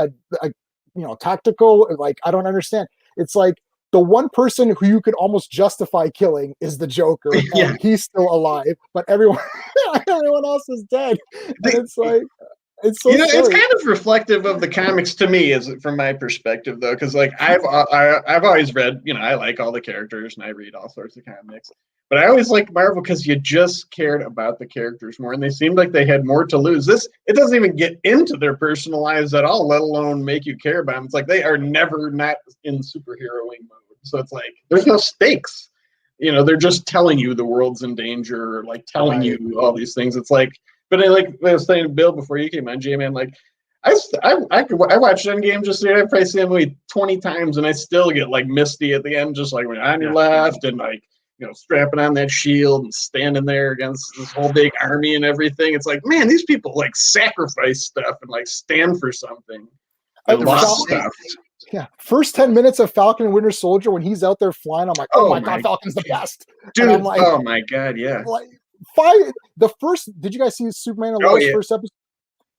Tactical. Like, I don't understand. It's like the one person who you could almost justify killing is the Joker, and he's still alive, but everyone else is dead. And it's like. It's so it's kind of reflective of the comics to me, from my perspective, though, because like I've always read, I like all the characters and I read all sorts of comics, but I always liked Marvel because you just cared about the characters more, and they seemed like they had more to lose. It doesn't even get into their personal lives at all, let alone make you care about them. It's like they are never not in superheroing mode, so it's like there's no stakes. They're just telling you the world's in danger, or like telling you all these things. It's like. But I was saying to Bill before you came on, J-Man, like I watched Endgame just I've probably seen the movie 20 times and I still get like misty at the end, just like when on your left, and like strapping on that shield and standing there against this whole big army and everything. It's like, man, these people like sacrifice stuff and like stand for something. And lost stuff. Yeah, first 10 minutes of Falcon and Winter Soldier when he's out there flying, I'm like, oh my god, Falcon's the best, dude. And I'm like, oh my god, yeah. Like, did you guys see Superman and Lois first episode?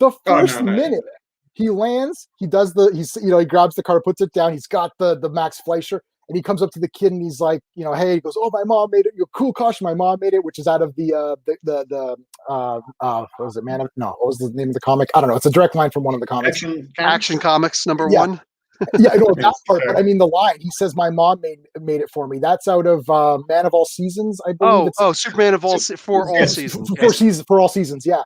The first minute he lands, he grabs the car, puts it down. He's got the Max Fleischer, and he comes up to the kid and he's like, hey, he goes, oh, my mom made it. Your cool costume, my mom made it, which is out of what was it, what was the name of the comic? I don't know. It's a direct line from one of the comics. Action Comics #1. Yeah, I know that part, but I mean the line. He says, "My mom made it for me." That's out of Man of All Seasons, I believe. Superman of all for all seasons. For all seasons, yeah.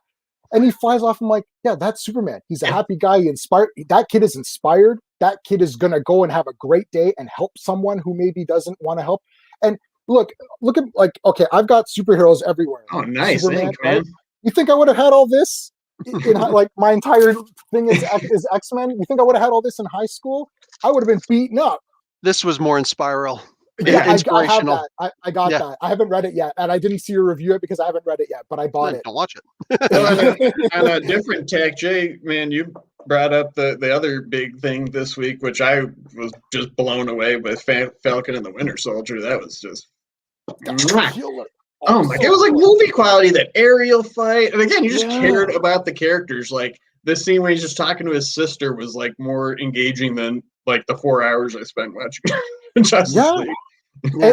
And he flies off. I'm like, yeah, that's Superman. He's a happy guy. He inspired. That kid is inspired. That kid is gonna go and have a great day and help someone who maybe doesn't want to help. And look at okay, I've got superheroes everywhere. Oh, nice, Superman, man. right? You think I would have had all this? Like my entire thing is X-Men. You think I would have had all this in high school? I would have been beaten up. This was more inspiral. Yeah, inspirational. I got that. I haven't read it yet, and I didn't see you review it because I haven't read it yet. But I bought it. Don't watch it. On a different tack, Jay, man, you brought up the other big thing this week, which I was just blown away with Falcon and the Winter Soldier. That was just. Oh my god, it was like movie quality, that aerial fight. And again, you just cared about the characters. Like this scene where he's just talking to his sister was like more engaging than like the 4 hours I spent watching Justice League.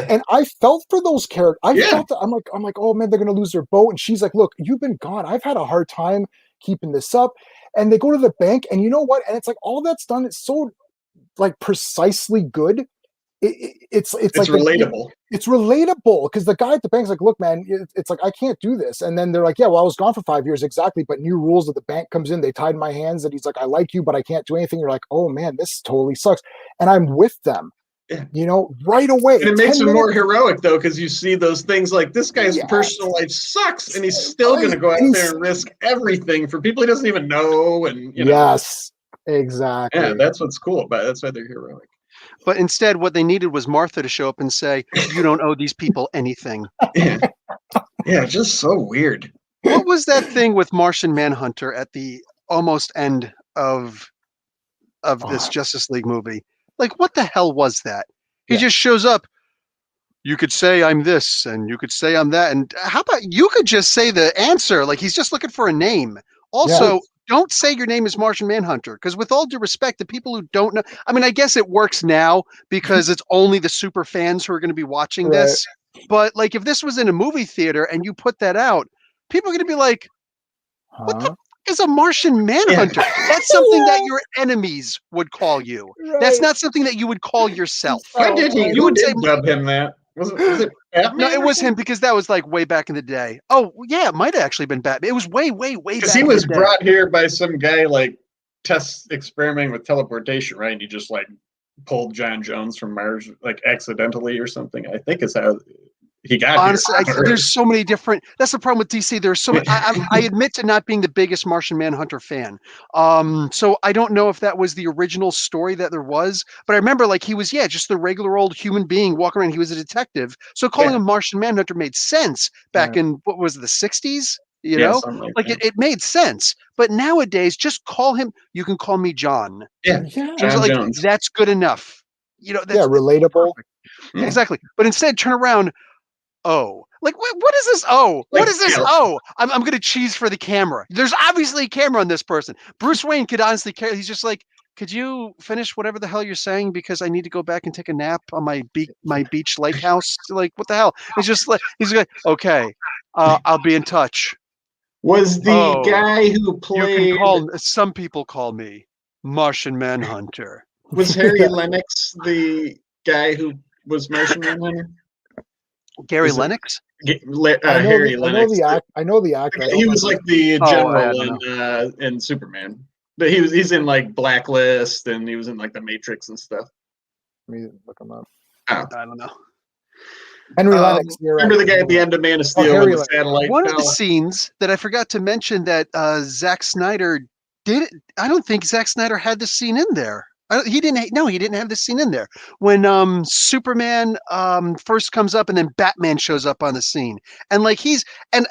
And I felt for those characters. I felt that I'm like, oh man, they're gonna lose their boat. And she's like, look, you've been gone. I've had a hard time keeping this up. And they go to the bank, and you know what? And it's like all that's done. It's so like precisely good. It's like relatable. It's relatable because the guy at the bank's like, look, man, it's like I can't do this. And then they're like, yeah, well, I was gone for 5 years exactly, but new rules of the bank comes in. They tied my hands, and he's like, I like you, but I can't do anything. You're like, oh man, this totally sucks. And I'm with them, right away. And it makes it more heroic though, because you see those things like this guy's personal life sucks, and he's still going to go out there and risk everything for people he doesn't even know. And yes, exactly. Yeah, that's what's cool about it. That's why they're heroic. But instead, what they needed was Martha to show up and say, you don't owe these people anything. Yeah, just so weird. What was that thing with Martian Manhunter at the almost end of this Justice League movie? Like, what the hell was that? He just shows up. You could say I'm this, and you could say I'm that. And how about you could just say the answer? Like, he's just looking for a name. Also, don't say your name is Martian Manhunter, because with all due respect, the people who don't know, I mean, I guess it works now because it's only the super fans who are going to be watching this. But like, if this was in a movie theater and you put that out, people are going to be like, what the f- is a Martian Manhunter? That's something that your enemies would call you. That's not something that you would call yourself. Why did he? You did dub him that. Was it Batman? No, it was him, because that was like way back in the day. Oh, yeah, it might have actually been Batman. It was way back. Because he was brought here by some guy like experimenting with teleportation, right? And he just like pulled John Jones from Mars like accidentally or something. I think is how he got honestly here. There's so many different. That's the problem with DC. There's so many. I admit to not being the biggest Martian Manhunter fan, so I don't know if that was the original story that there was, but I remember like he was just the regular old human being walking around. He was a detective, so calling him Martian Manhunter made sense back in what was it, the 60s. You know, like it made sense. But nowadays, just call him. You can call me John. John Jones. That's good enough. You know, that's relatable. Exactly. But instead, turn around. Oh, like what is this? Oh, like, what is this? Oh, I'm gonna cheese for the camera. There's obviously a camera on this person. Bruce Wayne could honestly care. He's just like, could you finish whatever the hell you're saying, because I need to go back and take a nap on my beach lake house. Like, what the hell? It's just like he's like, okay, I'll be in touch. Was the guy who played? You can some people call me Martian Manhunter. Was Harry Lennox the guy who was Martian Manhunter? Gary Lennox? Harry Lennox. I know the actor. He was like the general in Superman. But he's in like Blacklist, and he was in like The Matrix and stuff. Let me look him up. I don't know. Henry Lennox. Remember the guy at the end of Man of Steel when the satellite One fell? of the scenes that I forgot to mention that Zack Snyder did. I don't think Zack Snyder had this scene in there. He didn't. No, he didn't have this scene in there when Superman first comes up, and then Batman shows up on the scene, and like and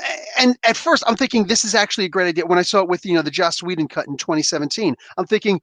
at first I'm thinking this is actually a great idea. When I saw it with the Joss Whedon cut in 2017, I'm thinking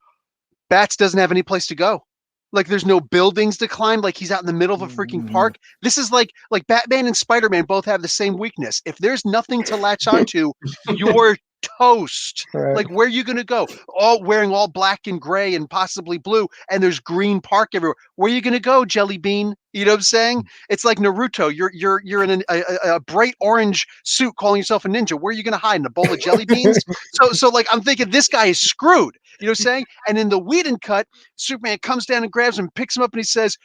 Bats doesn't have any place to go. Like there's no buildings to climb. Like he's out in the middle of a freaking park. This is like Batman and Spider-Man both have the same weakness. If there's nothing to latch onto, you're toast. Right. Like where are you gonna go? All wearing all black and gray and possibly blue, and there's green park everywhere. Where are you gonna go, Jelly Bean? You know what I'm saying? It's like Naruto. You're in a bright orange suit, calling yourself a ninja. Where are you gonna hide, in a bowl of jelly beans? So like I'm thinking this guy is screwed. You know what I'm saying? And in the Whedon cut, Superman comes down and grabs him, picks him up, and he says,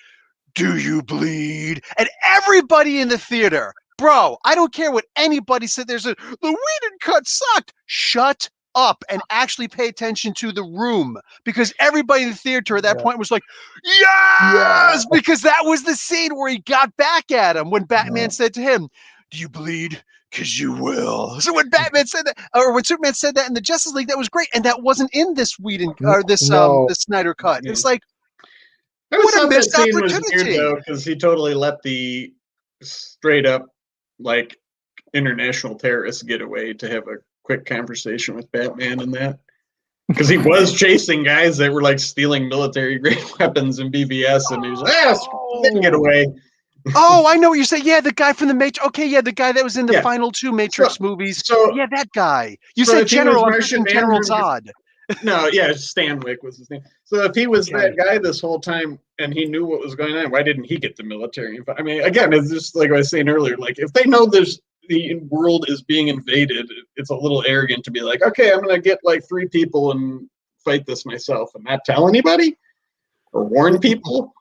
"Do you bleed?" And everybody in the theater, bro, I don't care what anybody said. The Whedon cut sucked. Shut up and actually pay attention to the room, because everybody in the theater at that point was like, yes, because that was the scene where he got back at him when Batman said to him, "Do you bleed? Because you will." So when Batman said that, or when Superman said that in the Justice League, that was great, and that wasn't in this Whedon or this Snyder cut. It's like, what a missed opportunity! Because he totally let the straight up like international terrorists get away to have a quick conversation with Batman and that. Because he was chasing guys that were like stealing military grade weapons in BVS, and he was like, they can get away. Oh, I know what you're saying. Yeah, the guy from the Matrix. Okay, yeah, the guy that was in the final 2 Matrix movies. So yeah, that guy. You said General. I'm thinking General Zod. No, yeah, Stanwyck was his name. So if he was that guy this whole time and he knew what was going on, why didn't he get the military? I mean, again, it's just like I was saying earlier. Like if they know the world is being invaded, it's a little arrogant to be like, okay, I'm gonna get like 3 people and fight this myself and not tell anybody or warn people.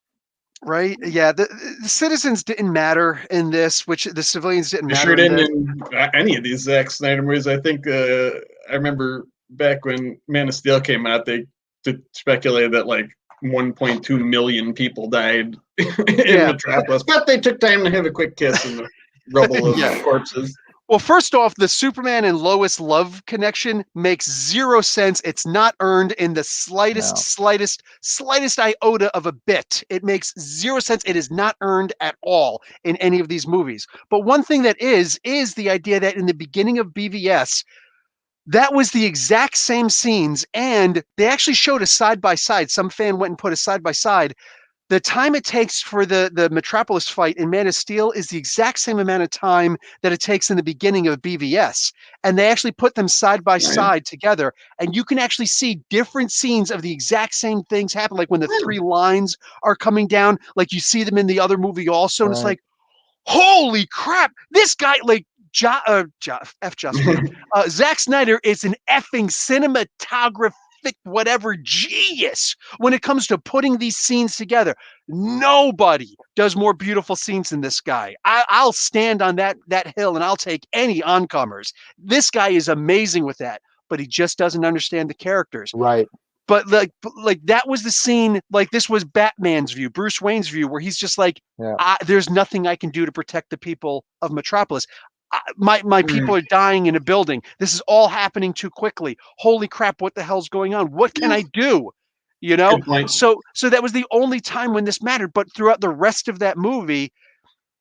Right? Yeah, the citizens didn't matter in this, which the civilians didn't matter. Sure didn't in any of these Zack Snyder movies. I think I remember back when Man of Steel came out, they speculated that like 1.2 million people died in Metropolis, but they took time to have a quick kiss in the rubble of corpses. Well, first off, the Superman and Lois love connection makes 0 sense. It's not earned in the slightest iota of a bit. It makes 0 sense. It is not earned at all in any of these movies. But one thing that is the idea that in the beginning of BVS, that was the exact same scenes, and they actually showed a side-by-side. Some fan went and put a side-by-side. The time it takes for the Metropolis fight in Man of Steel is the exact same amount of time that it takes in the beginning of BVS. And they actually put them side by side together. And you can actually see different scenes of the exact same things happen. Like when the 3 lines are coming down, like you see them in the other movie also. And it's like, holy crap, this guy, like, Zack Snyder is an effing cinematographer. Whatever genius when it comes to putting these scenes together. Nobody does more beautiful scenes than this guy. I'll stand on that hill and I'll take any oncomers. This guy is amazing with that, but he just doesn't understand the characters. Right. But like that was the scene. Like this was Batman's view, Bruce Wayne's view, where he's just like, there's nothing I can do to protect the people of Metropolis. My people are dying in a building. This is all happening too quickly. Holy crap, what the hell's going on? What can I do? You know? So that was the only time when this mattered. But throughout the rest of that movie,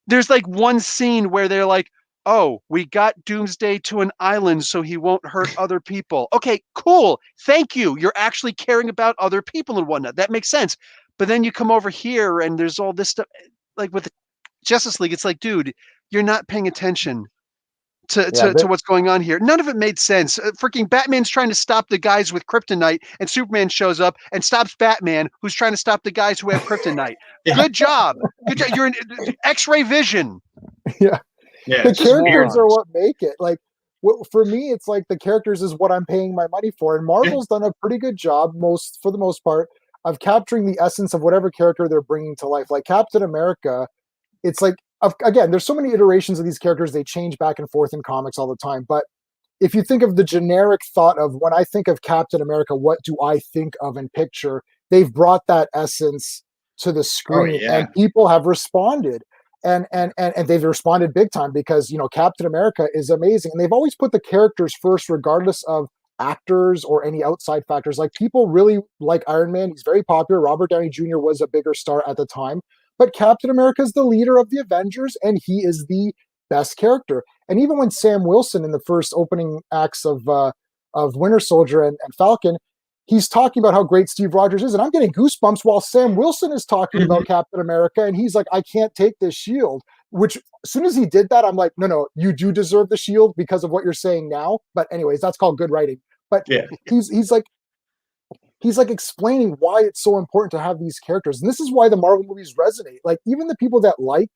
there's like one scene where they're like, oh, we got Doomsday to an island so he won't hurt other people. Okay, cool. Thank you. You're actually caring about other people and whatnot. That makes sense. But then you come over here and there's all this stuff. Like with the Justice League, it's like, dude, you're not paying attention to what's going on here. None of it made sense. Freaking Batman's trying to stop the guys with kryptonite, and Superman shows up and stops Batman, who's trying to stop the guys who have kryptonite. Good job. Good job. You're in X-ray vision. Yeah. The characters are what make it. Like, for me, it's like the characters is what I'm paying my money for. And Marvel's done a pretty good job, for the most part, of capturing the essence of whatever character they're bringing to life. Like Captain America, it's like, again, there's so many iterations of these characters. They change back and forth in comics all the time. But if you think of the generic thought of when I think of Captain America, what do I think of and picture? They've brought that essence to the screen, and people have responded. And they've responded big time because, you know, Captain America is amazing. And they've always put the characters first, regardless of actors or any outside factors. Like, people really like Iron Man. He's very popular. Robert Downey Jr. was a bigger star at the time, but Captain America is the leader of the Avengers, and he is the best character. And even when Sam Wilson in the first opening acts of Winter Soldier and Falcon, he's talking about how great Steve Rogers is, and I'm getting goosebumps while Sam Wilson is talking about Captain America, and he's like, I can't take this shield. Which, as soon as he did that, I'm like, no, you do deserve the shield because of what you're saying now. But anyways, that's called good writing. But he's like explaining why it's so important to have these characters, and this is why the Marvel movies resonate. Like, even the people that like,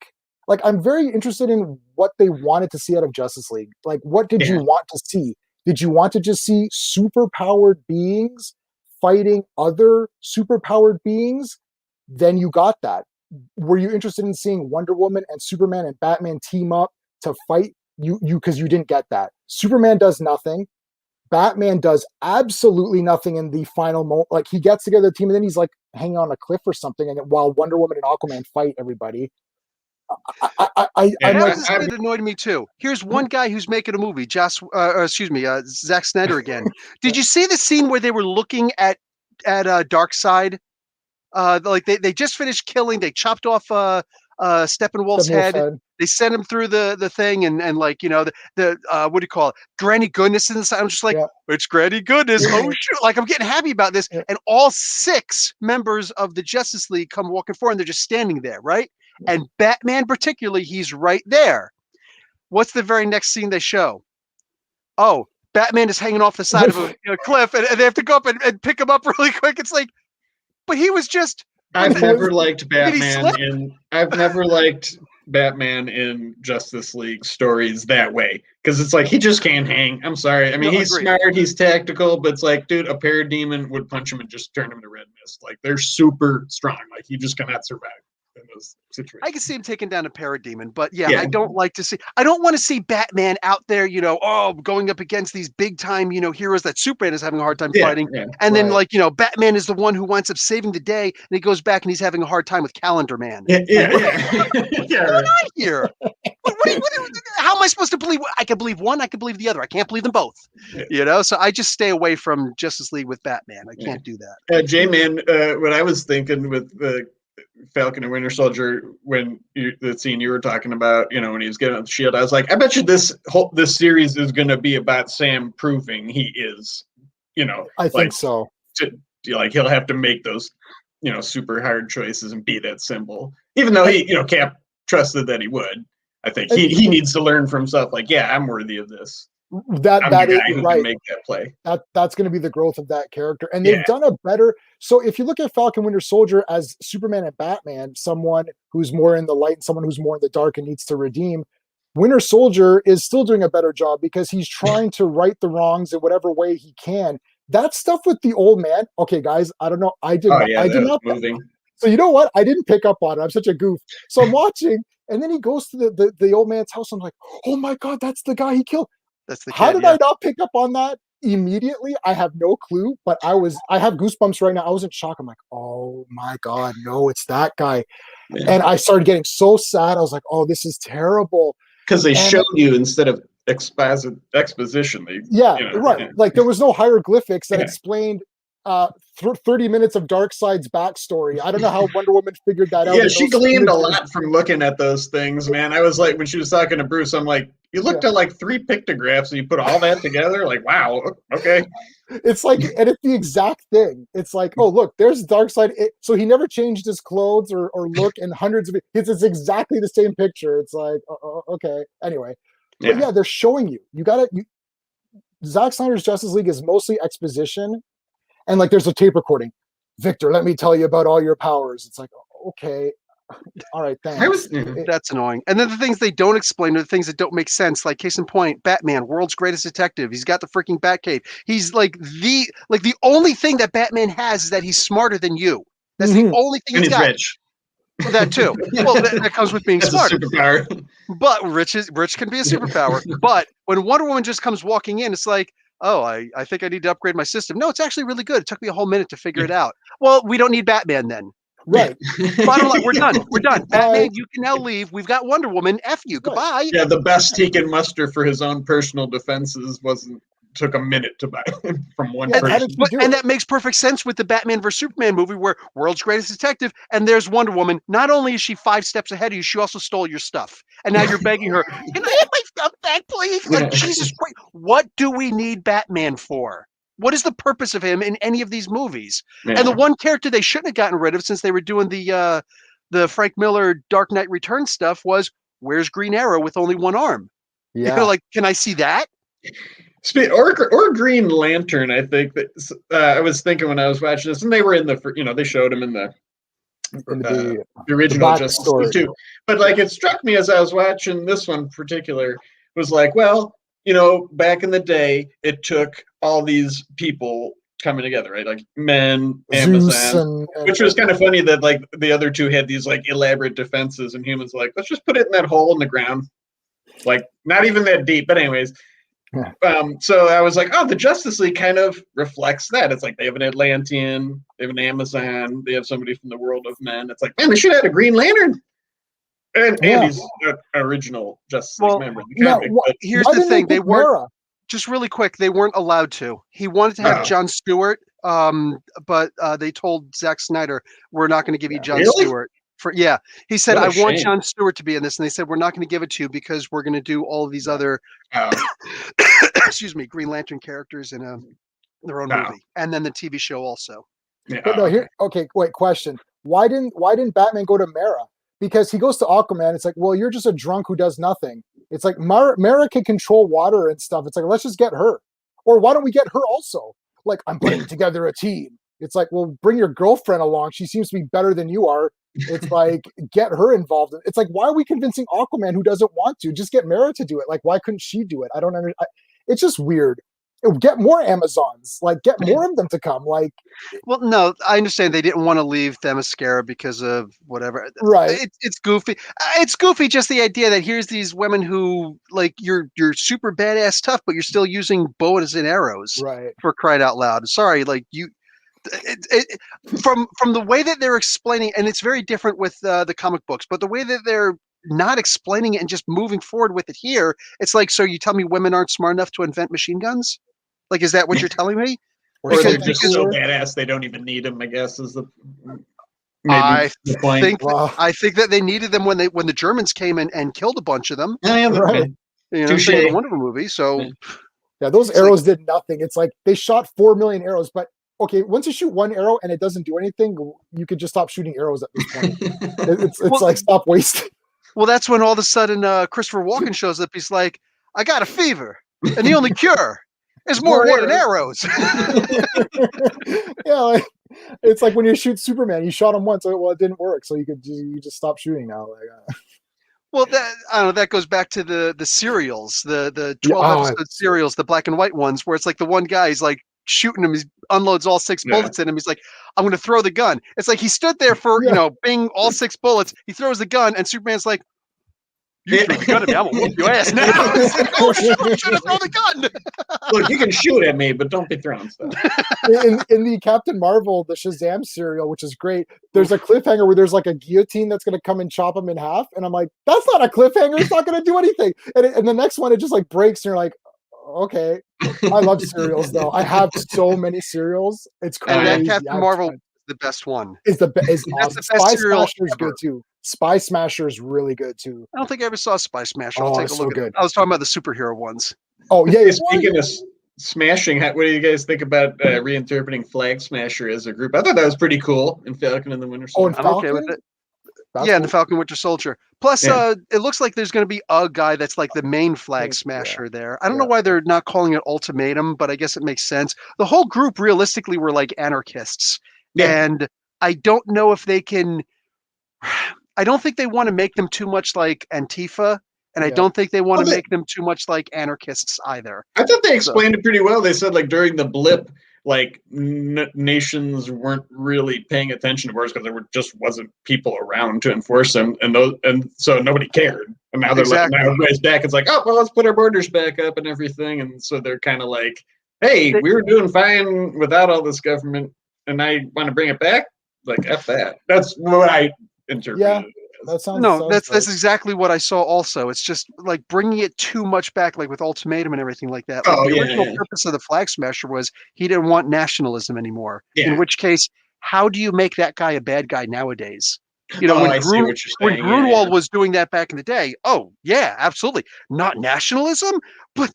I'm very interested in what they wanted to see out of Justice League. Like, what did you want to see? Did you want to just see super-powered beings fighting other super-powered beings? Then you got that. Were you interested in seeing Wonder Woman and Superman and Batman team up to fight? Because you didn't get that. Superman does nothing. Batman does absolutely nothing in the final moment. Like, he gets together the team and then he's like hanging on a cliff or something, and while Wonder Woman and Aquaman fight everybody. It annoyed me too. Here's one guy who's making a movie, Zack Snyder again. Did you see the scene where they were looking at Darkseid? Like they just finished killing. They chopped off Steppenwolf's head. They sent him through the thing, and like, you know, the what do you call it? Granny Goodness inside. I'm just like, it's Granny Goodness. Oh shoot! Like, I'm getting happy about this. And all 6 members of the Justice League come walking forward, and they're just standing there, right? And Batman, particularly, he's right there. What's the very next scene they show? Oh, Batman is hanging off the side of a cliff, and they have to go up and pick him up really quick. It's like, but he was just. I've never liked Batman in Justice League stories that way, because it's like, he just can't hang. I'm sorry. I mean, he's smart, he's tactical, but it's like, dude, a parademon would punch him and just turn him to red mist. Like, they're super strong. Like, he just cannot survive in those situations. I can see him taking down a parademon, but I don't want to see Batman out there, you know, going up against these big time, you know, heroes that Superman is having a hard time fighting. And then, like, you know, Batman is the one who winds up saving the day, and he goes back and he's having a hard time with Calendar Man. What's going on here? How am I supposed to believe? I can believe one, I can believe the other. I can't believe them both. You know, so I just stay away from Justice League with Batman. I can't do that. J-Man, what I was thinking with Falcon and Winter Soldier, when the scene you were talking about, you know, when he was getting on the shield, I was like, I bet you this series is going to be about Sam proving he is, you know, I think so. Like, he'll have to make those, you know, super hard choices and be that symbol, even though he, you know, Cap trusted that he would. I think he needs to learn from himself. Like, I'm worthy of this. That is right. Can make that play. That's going to be the growth of that character, and they've done a better. So if you look at Falcon Winter Soldier as Superman and Batman, someone who's more in the light and someone who's more in the dark and needs to redeem, Winter Soldier is still doing a better job because he's trying to right the wrongs in whatever way he can. That stuff with the old man. Okay, guys, I don't know. I did not. Moving. So you know what? I didn't pick up on it. I'm such a goof. So I'm watching, and then he goes to the old man's house. I'm like, oh my God, that's the guy he killed. How did I not pick up on that immediately? I have no clue, but I have goosebumps right now. I was in shock. I'm like, oh my God, no, it's that guy. Yeah. And I started getting so sad. I was like, oh, this is terrible. Because they showed you instead of exposition. Like, there was no hieroglyphics that explained 30 minutes of Darkseid's backstory. I don't know how Wonder Woman figured that out. Yeah, she gleaned a lot from looking at those things, man. I was like, when she was talking to Bruce, I'm like, you looked at like 3 pictographs and you put all that together. Like, wow, okay. It's like, and it's the exact thing. It's like, oh, look, there's Darkseid. So he never changed his clothes or look in hundreds of it. It's exactly the same picture. It's like, okay. Anyway, but they're showing you. Zack Snyder's Justice League is mostly exposition. And like, there's a tape recording. Victor, let me tell you about all your powers. It's like, okay, all right, thanks. That's annoying. And then the things they don't explain are the things that don't make sense. Like, case in point, Batman, world's greatest detective. He's got the freaking Batcave. He's like the only thing that Batman has is that he's smarter than you. That's the only thing he's got. Rich. Well, that too. Well, that comes with being smart. Superpower. But rich can be a superpower. But when Wonder Woman just comes walking in, it's like, oh, I think I need to upgrade my system. No, it's actually really good. It took me a whole minute to figure it out. Well, we don't need Batman then. Right. Bottom line, we're done. Batman, you can now leave. We've got Wonder Woman. F you. Goodbye. Yeah, the best he can muster for his own personal defenses wasn't took a minute to buy from one Yeah, how person. did she do And it? that makes perfect sense with the Batman vs Superman movie, where world's greatest detective, and there's Wonder Woman. Not only is she 5 steps ahead of you, she also stole your stuff, and now you're begging her, "Can I have my stuff back, please?" Like, Yeah. Jesus Christ, what do we need Batman for? What is the purpose of him in any of these movies? Yeah. And the one character they shouldn't have gotten rid of, since they were doing the Frank Miller Dark Knight Returns stuff, was where's Green Arrow with only one arm? Yeah. You know, like, can I see that? Or Green Lantern, I think that I was thinking when I was watching this, and they were in the, they showed him in the original Justice League too. But like, it struck me as I was watching this one in particular, was like, well, back in the day, it took all these people coming together, right? Like men, Amazon, which was kind of funny that like the other two had these like elaborate defenses, and humans like, let's just put it in that hole in the ground, like not even that deep. But anyways. So I was like, oh, the Justice League kind of reflects that. It's like they have an Atlantean, they have an Amazon, they have somebody from the world of men. It's like, man, they should have had a Green Lantern. And he's an original Justice League member. In the comic, here's the thing: they weren't. Just really quick, they weren't allowed to. He wanted to have John Stewart, but they told Zack Snyder, "We're not going to give you John Stewart." He said, "I want John Stewart to be in this," and they said, "We're not going to give it to you because we're going to do all of these other, excuse me, Green Lantern characters in their own movie, and then the TV show also." Yeah. But no, wait, question. Why didn't Batman go to Mara? Because he goes to Aquaman. It's like, well, you're just a drunk who does nothing. It's like Mara can control water and stuff. It's like, let's just get her. Or why don't we get her also? Like, I'm putting together a team. It's like, well, bring your girlfriend along. She seems to be better than you are. It's like, get her involved. It's like, why are we convincing Aquaman who doesn't want to? Just get Mara to do it. Like, why couldn't she do it? I don't understand. It's just weird. Get more Amazons. Like, get more of them to come. Like, well, no, I understand they didn't want to leave Themyscira because of whatever. Right. It's goofy. It's goofy. Just the idea that here's these women who, like, you're super badass tough, but you're still using bows and arrows. Right. For crying out loud. Sorry, like you. From the way that they're explaining, and it's very different with the comic books, but the way that they're not explaining it and just moving forward with it here, it's like, so you tell me women aren't smart enough to invent machine guns? Like, is that what you're telling me? Or they're just so badass they don't even need them, I guess, is the point. I think that they needed them when the Germans came and killed a bunch of them. Yeah, right. The Wonder Woman movie. So yeah, those arrows did nothing. It's like they shot 4 million arrows, but okay, once you shoot one arrow and it doesn't do anything, you could just stop shooting arrows at this point. It's like, stop wasting. Well, that's when all of a sudden Christopher Walken shows up. He's like, I got a fever, and the only cure is more wood and arrows. Yeah, like, it's like when you shoot Superman, you shot him once, well, it didn't work, so you just stop shooting now. Like, Well, I don't know. That goes back to the serials, the 12 episode serials, the black and white ones, where it's like the one guy is like shooting him, he unloads all 6 bullets in him. He's like, I'm going to throw the gun. It's like he stood there for bing, all 6 bullets. He throws the gun, and Superman's like, you threw the gun at me. I'm gonna whoop your ass now. It's like, oh shoot, you should have thrown the gun. Look, you can shoot at me, but don't be throwing stuff. In the Captain Marvel, the Shazam serial, which is great, there's a cliffhanger where there's like a guillotine that's going to come and chop him in half, and I'm like, that's not a cliffhanger. It's not going to do anything. And the next one, it just like breaks, and you're like, okay. I love serials though. I have so many serials. It's crazy. And that Captain Marvel is the best one. Is awesome. The Spy Smasher is good too. Spy Smasher is really good too. I don't think I ever saw Spy Smasher. I'll take a look at it. I was talking about the superhero ones. Oh yeah. Speaking of smashing, what do you guys think about reinterpreting Flag Smasher as a group? I thought that was pretty cool in Falcon and the Winter Soldier. I'm okay with it. And the Falcon Winter Soldier. Plus, it looks like there's going to be a guy that's like the main Flag Smasher there. I don't know why they're not calling it Ultimatum, but I guess it makes sense. The whole group realistically were like anarchists. Yeah. And I don't know if they can... I don't think they want to make them too much like Antifa, and I don't think they want to make them too much like anarchists either. I thought they explained it pretty well. They said like during the blip, like nations weren't really paying attention to wars because there just wasn't people around to enforce them, and so nobody cared. And now they're like, now everybody's back. It's like, oh well, let's put our borders back up and everything. And so they're kind of like, hey, we were doing fine without all this government, and I want to bring it back. Like F that. That's what I interpreted. That sounds No, that's right. exactly what I saw also. It's just like bringing it too much back, like with Ultimatum and everything like that. Like Oh, the yeah, original yeah. purpose of the Flag Smasher was he didn't want nationalism anymore. Yeah. In which case, how do you make that guy a bad guy nowadays? Oh, When I see what you're when saying. Grunwald was doing that back in the day, oh yeah, absolutely, not nationalism. But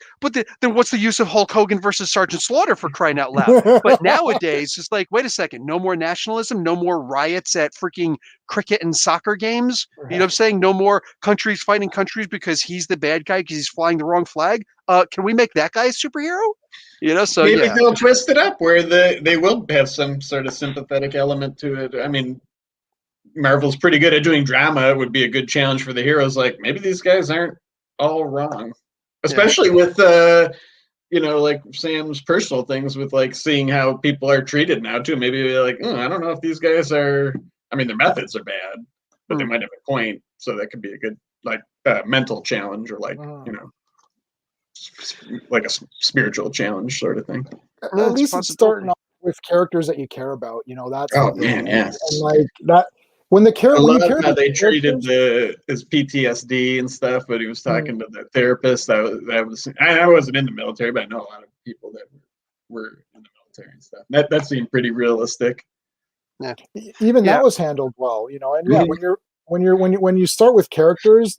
then what's the use of Hulk Hogan versus Sergeant Slaughter, for crying out loud? But nowadays, it's like, wait a second, no more nationalism, no more riots at freaking cricket and soccer games. You know what I'm saying? No more countries fighting countries because he's the bad guy because he's flying the wrong flag. Can we make that guy a superhero? So Maybe yeah. they'll twist it up where they will have some sort of sympathetic element to it. I mean, Marvel's pretty good at doing drama. It would be a good challenge for the heroes. Like, maybe these guys aren't all wrong, especially with like Sam's personal things with like seeing how people are treated now too. Maybe they're like, I don't know if these guys are. I mean, their methods are bad, but they might have a point. So that could be a good mental challenge, or like like a spiritual challenge sort of thing. At least it's starting off with characters that you care about. That's man, yes. And like that. When I love how they treated his PTSD and stuff, but he was talking to the therapist. I wasn't in the military, but I know a lot of people that were in the military and stuff. That seemed pretty realistic. Yeah. Even that was handled well, and when you start with characters,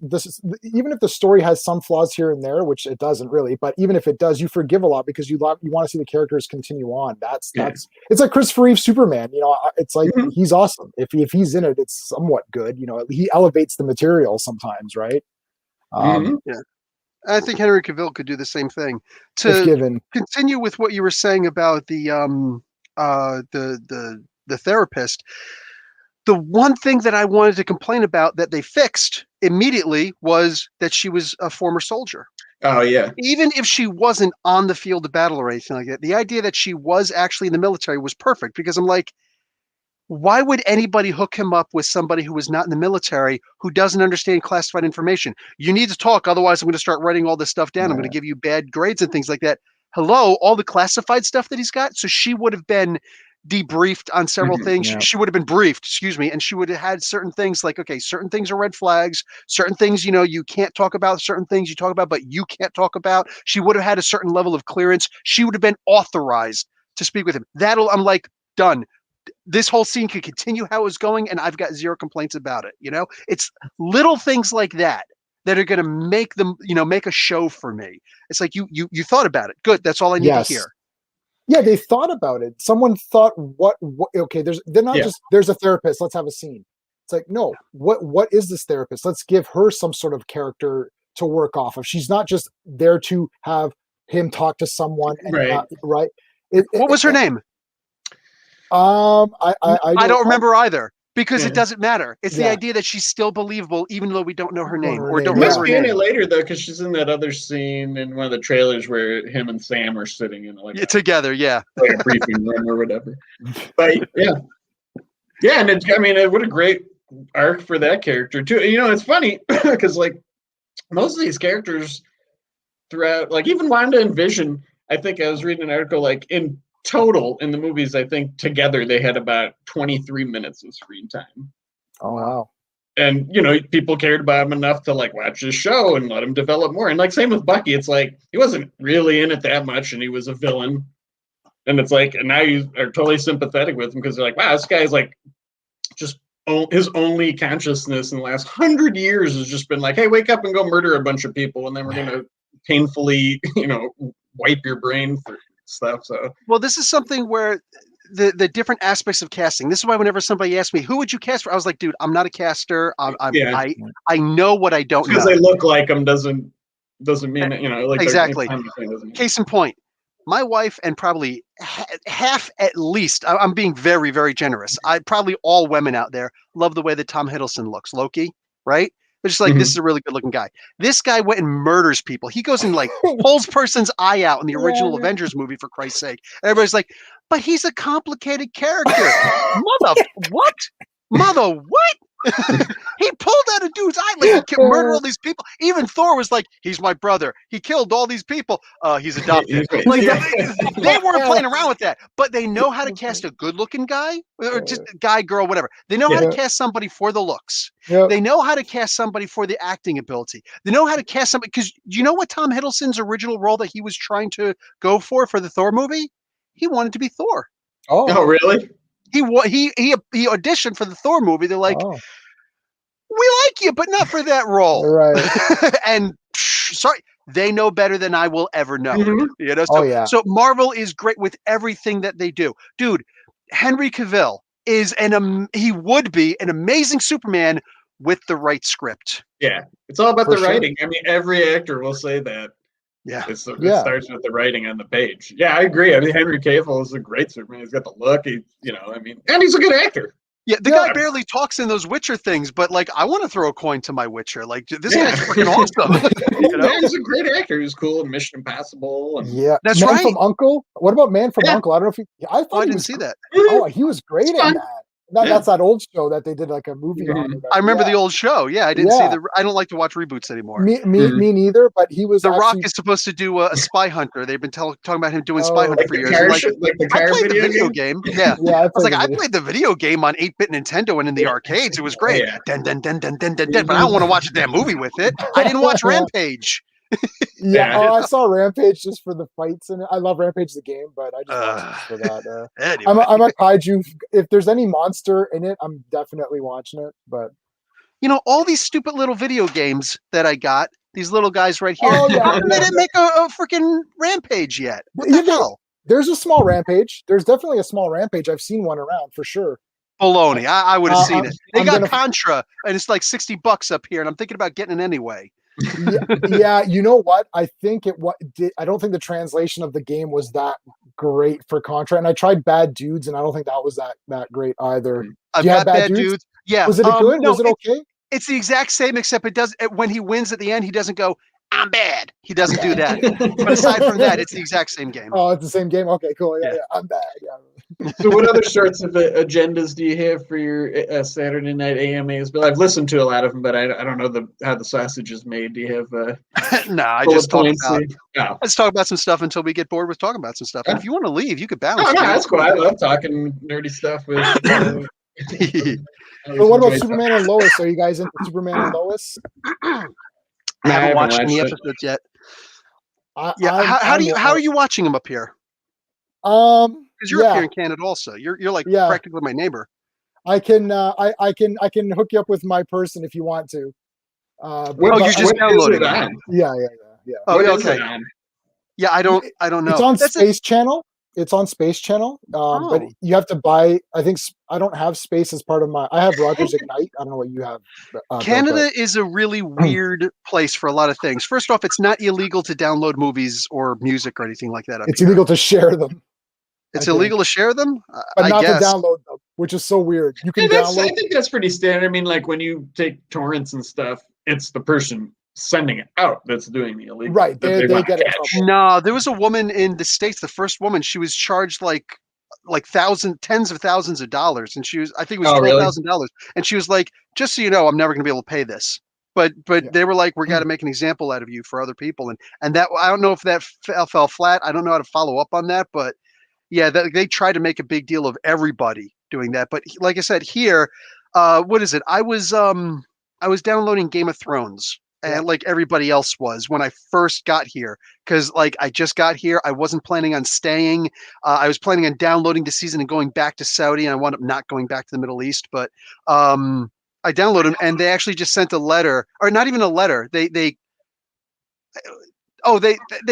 even if the story has some flaws here and there, which it doesn't really, but even if it does, you forgive a lot because you want to see the characters continue on. That's it's like Christopher Reeve Superman. It's like he's awesome. If he's in it, it's somewhat good. He elevates the material sometimes, right? Yeah, I think Henry Cavill could do the same thing. To continue with what you were saying about the therapist. The one thing that I wanted to complain about that they fixed immediately was that she was a former soldier. Oh, yeah. Even if she wasn't on the field of battle or anything like that, the idea that she was actually in the military was perfect, because I'm like, why would anybody hook him up with somebody who was not in the military, who doesn't understand classified information? You need to talk, otherwise I'm going to start writing all this stuff down. I'm going to give you bad grades and things like that. Hello, all the classified stuff that he's got. So she would have been debriefed on several things. Yeah. She would have been briefed, and she would have had certain things like, okay, certain things are red flags, certain things, you can't talk about, certain things you talk about, but you can't talk about. She would have had a certain level of clearance. She would have been authorized to speak with him. I'm like, done. This whole scene could continue how it was going, and I've got zero complaints about it. It's little things like that are going to make them, make a show for me. It's like, you thought about it. Good. That's all I need to hear. Yeah, they thought about it. Someone thought, okay, there's a therapist. Let's have a scene. It's like, no, what is this therapist? Let's give her some sort of character to work off of. She's not just there to have him talk to someone. And right. What was her name? I don't remember either. Because it doesn't matter. It's the idea that she's still believable, even though we don't know her name or don't remember her name. Must be in it later, though, because she's in that other scene in one of the trailers where him and Sam are sitting in together, like a briefing room or whatever. But and what a great arc for that character too. It's funny because like most of these characters throughout, like even Wanda and Vision, I think I was reading an article like in total in the movies, I think together they had about 23 minutes of screen time. Oh wow. And people cared about him enough to like watch his show and let him develop more. And like same with Bucky, it's like he wasn't really in it that much and he was a villain. And it's like, and now you are totally sympathetic with him because they're like, wow, this guy's like just his only consciousness in the last 100 years has just been like, hey, wake up and go murder a bunch of people, and then we're gonna painfully wipe your brain for stuff. So this is something where the different aspects of casting. This is why whenever somebody asks me, who would you cast for? I was like, dude, I'm not a caster. I know what I don't know. Because they look like them doesn't mean like exactly. Case in point, my wife and probably half at least, I'm being very, very generous. Probably all women out there love the way that Tom Hiddleston looks. Loki, right? They're just like, this is a really good looking guy. This guy went and murders people. He goes and like pulls person's eye out in the original Avengers movie, for Christ's sake. And everybody's like, but he's a complicated character. Mother what? He pulled out a dude's eye, like he murdered all these people. Even Thor was like, "He's my brother. He killed all these people. He's adopted." Like they weren't playing around with that, but they know how to cast a good-looking guy, or just guy, girl, whatever. They know how to cast somebody for the looks. Yep. They know how to cast somebody for the acting ability. They know how to cast somebody because you know what Tom Hiddleston's original role that he was trying to go for the Thor movie? He wanted to be Thor. Oh, really? He auditioned for the Thor movie. They're like, we like you, but not for that role. Right. And sorry, they know better than I will ever know. Mhm. You know, so Marvel is great with everything that they do. Dude, Henry Cavill is he would be an amazing Superman with the right script. Yeah, it's all about For the sure. writing. I mean, every actor will say that. Yeah. It starts with the writing on the page. Yeah, I agree. I mean, Henry Cavill is a great Superman. He's got the look. And he's a good actor. Yeah, the guy barely talks in those Witcher things, but like, I want to throw a coin to my Witcher. Like, this guy's freaking awesome. You know? Yeah, he's a great actor. He's cool in Mission Impossible. And... Yeah, that's Man right. from Uncle. What about Man from Uncle? I don't know if I thought I didn't see that. Oh, he was great in that. That's that old show that they did like a movie on. I remember the old show. Yeah, I didn't see I don't like to watch reboots anymore. Me neither. But he was. The Rock is supposed to do a Spy Hunter. They've been talking about him doing Spy Hunter for years. I played the video game. Yeah, I was like, I played the video game on 8-bit Nintendo and in the arcades. It was great. But I don't want to watch a damn movie with it. I didn't watch Rampage. I saw Rampage just for the fights, and I love Rampage the game, but I just watched it for that. Anyway. I'm a kaiju. If there's any monster in it, I'm definitely watching it. But all these stupid little video games that I got, these little guys right here. Oh, yeah, they didn't make a freaking Rampage yet. What the hell? There's a small Rampage. There's definitely a small Rampage. I've seen one around for sure. Baloney. I would have seen it. They got Contra, and it's like $60 up here, and I'm thinking about getting it anyway. Yeah, you know what? I think I don't think the translation of the game was that great for Contra, and I tried Bad Dudes, and I don't think that was that great either. I've got Bad Dudes. Yeah. Was it good? No, was it okay? It's the exact same, except when he wins at the end, he doesn't go, "I'm bad." He doesn't do that. But aside from that, it's the exact same game. Oh, it's the same game. Okay, cool. Yeah. I'm bad. Yeah. So, what other sorts of agendas do you have for your Saturday night AMAs? But I've listened to a lot of them, but I don't know how the sausage is made. Do you have? No, I just talk about. Let's talk about some stuff until we get bored with talking about some stuff. And if you want to leave, you could bounce. No, that's cool. I love talking nerdy stuff with. So what about Superman and Lois? Are you guys into Superman and Lois? I haven't watched any episodes yet. How are you watching them up here? Because you're up here in Canada also. You're like practically my neighbor. I can hook you up with my person if you want to. You just downloaded it. Yeah. Oh, okay. Yeah, I don't know. It's on Space Channel. It's on Space Channel, but you have to buy. I don't have Space as part of my. I have Rogers Ignite. I don't know what you have. Canada is a really weird place for a lot of things. First off, it's not illegal to download movies or music or anything like that. It's illegal to share them. It's illegal to share them, but not to download them, which is so weird. You can download. I think that's pretty standard. I mean, like when you take torrents and stuff, it's the person sending it out that's doing the illegal. Right. They get it. No, there was a woman in the States, the first woman, she was charged like tens of thousands of dollars. And I think it was $12,000. And she was like, just so you know, I'm never going to be able to pay this. But they were like, we got to make an example out of you for other people. And that, I don't know if that fell flat. I don't know how to follow up on that, but yeah, they tried to make a big deal of everybody doing that. But like I said, here, what is it? I was downloading Game of Thrones. And like everybody else was when I first got here, because like I just got here, I wasn't planning on staying. I was planning on downloading the season and going back to Saudi, and I wound up not going back to the Middle East. But I downloaded them, and they actually just sent a letter, or not even a letter. They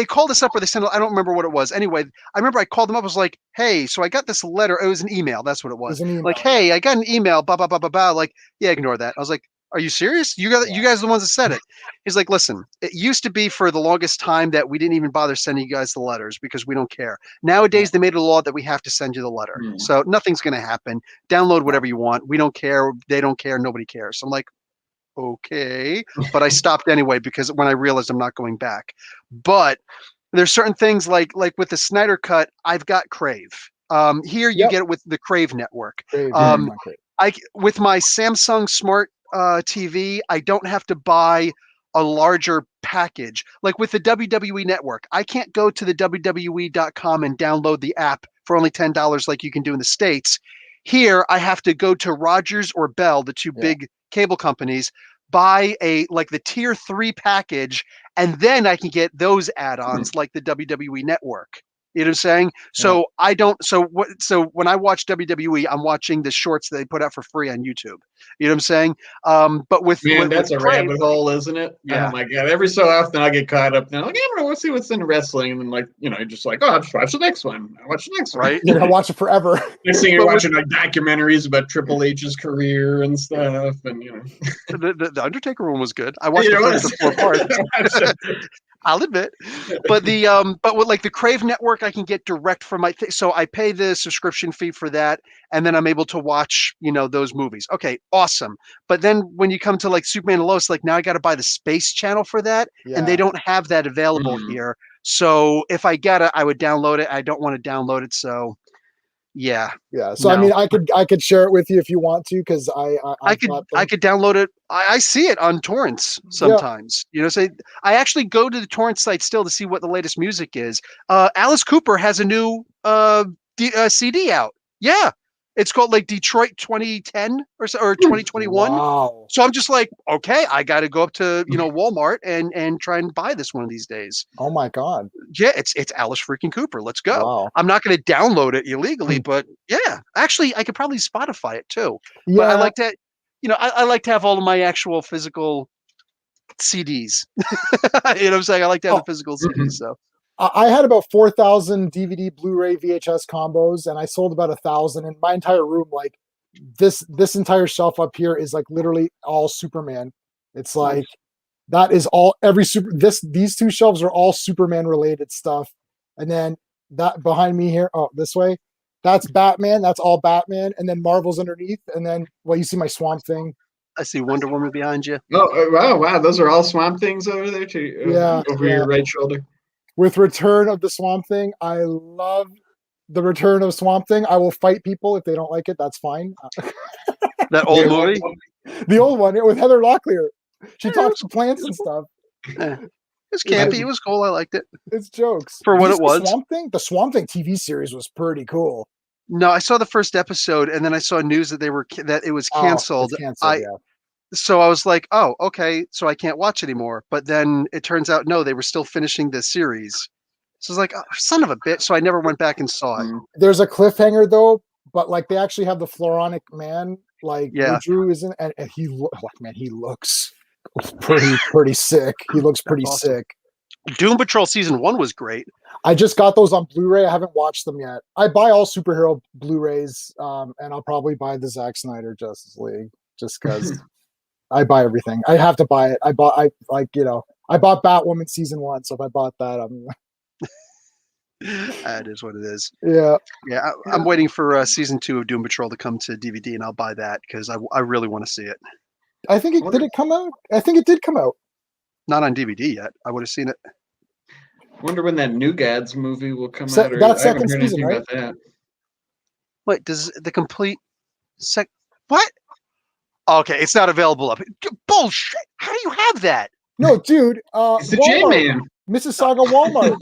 called us up, or they sent. I don't remember what it was. Anyway, I remember I called them up. I was like, "Hey, so I got this letter. It was an email. That's what it was. Like, hey, I got an email. Blah blah blah blah blah. Like, yeah, ignore that. I was like, are you serious? You guys are the ones that said it. He's like, listen, it used to be for the longest time that we didn't even bother sending you guys the letters because we don't care. Nowadays, they made a law that we have to send you the letter. So nothing's going to happen. Download whatever you want. We don't care. They don't care. Nobody cares. So I'm like, okay. But I stopped anyway because when I realized I'm not going back. But there's certain things like with the Snyder Cut, I've got Crave. Here you get it with the Crave network. with my Samsung Smart TV, I don't have to buy a larger package. Like with the WWE Network, I can't go to the WWE.com and download the app for only $10 like you can do in the States. Here, I have to go to Rogers or Bell, the two big cable companies, buy the tier 3 package, and then I can get those add-ons like the WWE Network. You know what I'm saying? So I don't. So when I watch WWE, I'm watching the shorts that they put out for free on YouTube. You know what I'm saying? But that's a Crave, rabbit hole, isn't it? Yeah. Oh my god! Every so often I get caught up. Now, like, I don't know. Let's see what's in wrestling, and then you're just like, oh, I'll just watch the next one. I'll watch the next one. Right? You're gonna watch it forever. Next thing you're watching documentaries about Triple H's career and stuff, and the Undertaker one was good. I watched the 4 parts. I'll admit, but with the Crave Network, I can get direct from my so I pay the subscription fee for that, and then I'm able to watch those movies. Okay, awesome. But then when you come to Superman and Lois, now I got to buy the Space Channel for that, and they don't have that available here. So if I get it, I would download it. I don't want to download it, so. Yeah. So no. I mean, I could share it with you if you want to, because I could download it. I see it on torrents sometimes. So I actually go to the torrent site still to see what the latest music is. Alice Cooper has a new CD out. Yeah, it's called Detroit 2010 or 2021. Wow. So I'm just like, okay, I got to go up to Walmart and try and buy this one of these days. Oh my god. Yeah, it's Alice freaking Cooper. Let's go. Wow. I'm not going to download it illegally, but yeah, actually, I could probably Spotify it too. Yeah. But I like to, I like to have all of my actual physical CDs. You know what I'm saying? I like to have the physical CDs. So I had about 4,000 DVD, Blu-ray, VHS combos, and I sold about 1,000. And my entire room, this entire shelf up here is literally all Superman. It's that is all these two shelves are all Superman related stuff. And then that behind me here, this way, that's Batman. That's all Batman. And then Marvel's underneath. And then, you see my Swamp Thing. I see Wonder Woman behind you. Oh, wow. Those are all Swamp Things over there too. Over your right shoulder. With Return of the Swamp Thing, I love the Return of Swamp Thing. I will fight people if they don't like it. That's fine. That old movie? The old one with Heather Locklear. She talks to plants and stuff. It's campy. It was cool. I liked it. It's jokes. For what it was. The Swamp Thing TV series was pretty cool. No, I saw the first episode, and then I saw news that it was canceled. So I was like, oh, okay, so I can't watch anymore. But then it turns out, no, they were still finishing the series. So I was like, oh, son of a bitch. So I never went back and saw it. There's a cliffhanger, though, but they actually have the Floronic Man, Drew isn't, and he looks pretty sick. He looks pretty sick. Doom Patrol Season 1 was great. I just got those on Blu-ray. I haven't watched them yet. I buy all superhero Blu-rays, and I'll probably buy the Zack Snyder Justice League just because I buy everything. I have to buy it. I bought Batwoman Season 1, so if I bought that, That is what it is. Yeah. I'm waiting for Season 2 of Doom Patrol to come to DVD, and I'll buy that because I really want to see it. I think did it come out? I think it did come out. Not on DVD yet. I would have seen it. Wonder when that New Gods movie will come out. That's second season, right? About that. Wait, does the complete what? Okay, it's not available up. Bullshit! How do you have that? No, dude. It's the J-Man. Mississauga Walmart.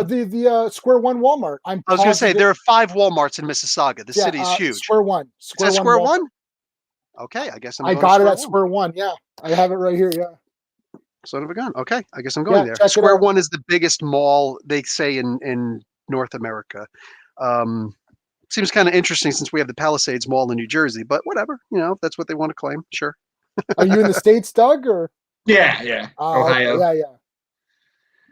the Square One Walmart. I was going to say there are 5 Walmarts in Mississauga. The city's huge. Square One. Square One? Okay, I guess I got it at Square One. Yeah, I have it right here. Yeah. Son of a gun. Okay, I guess I'm going there. Square One is the biggest mall, they say, in North America. Seems kind of interesting since we have the Palisades Mall in New Jersey, but whatever. If that's what they want to claim, sure. Are you in the States, Doug? Or yeah, Ohio.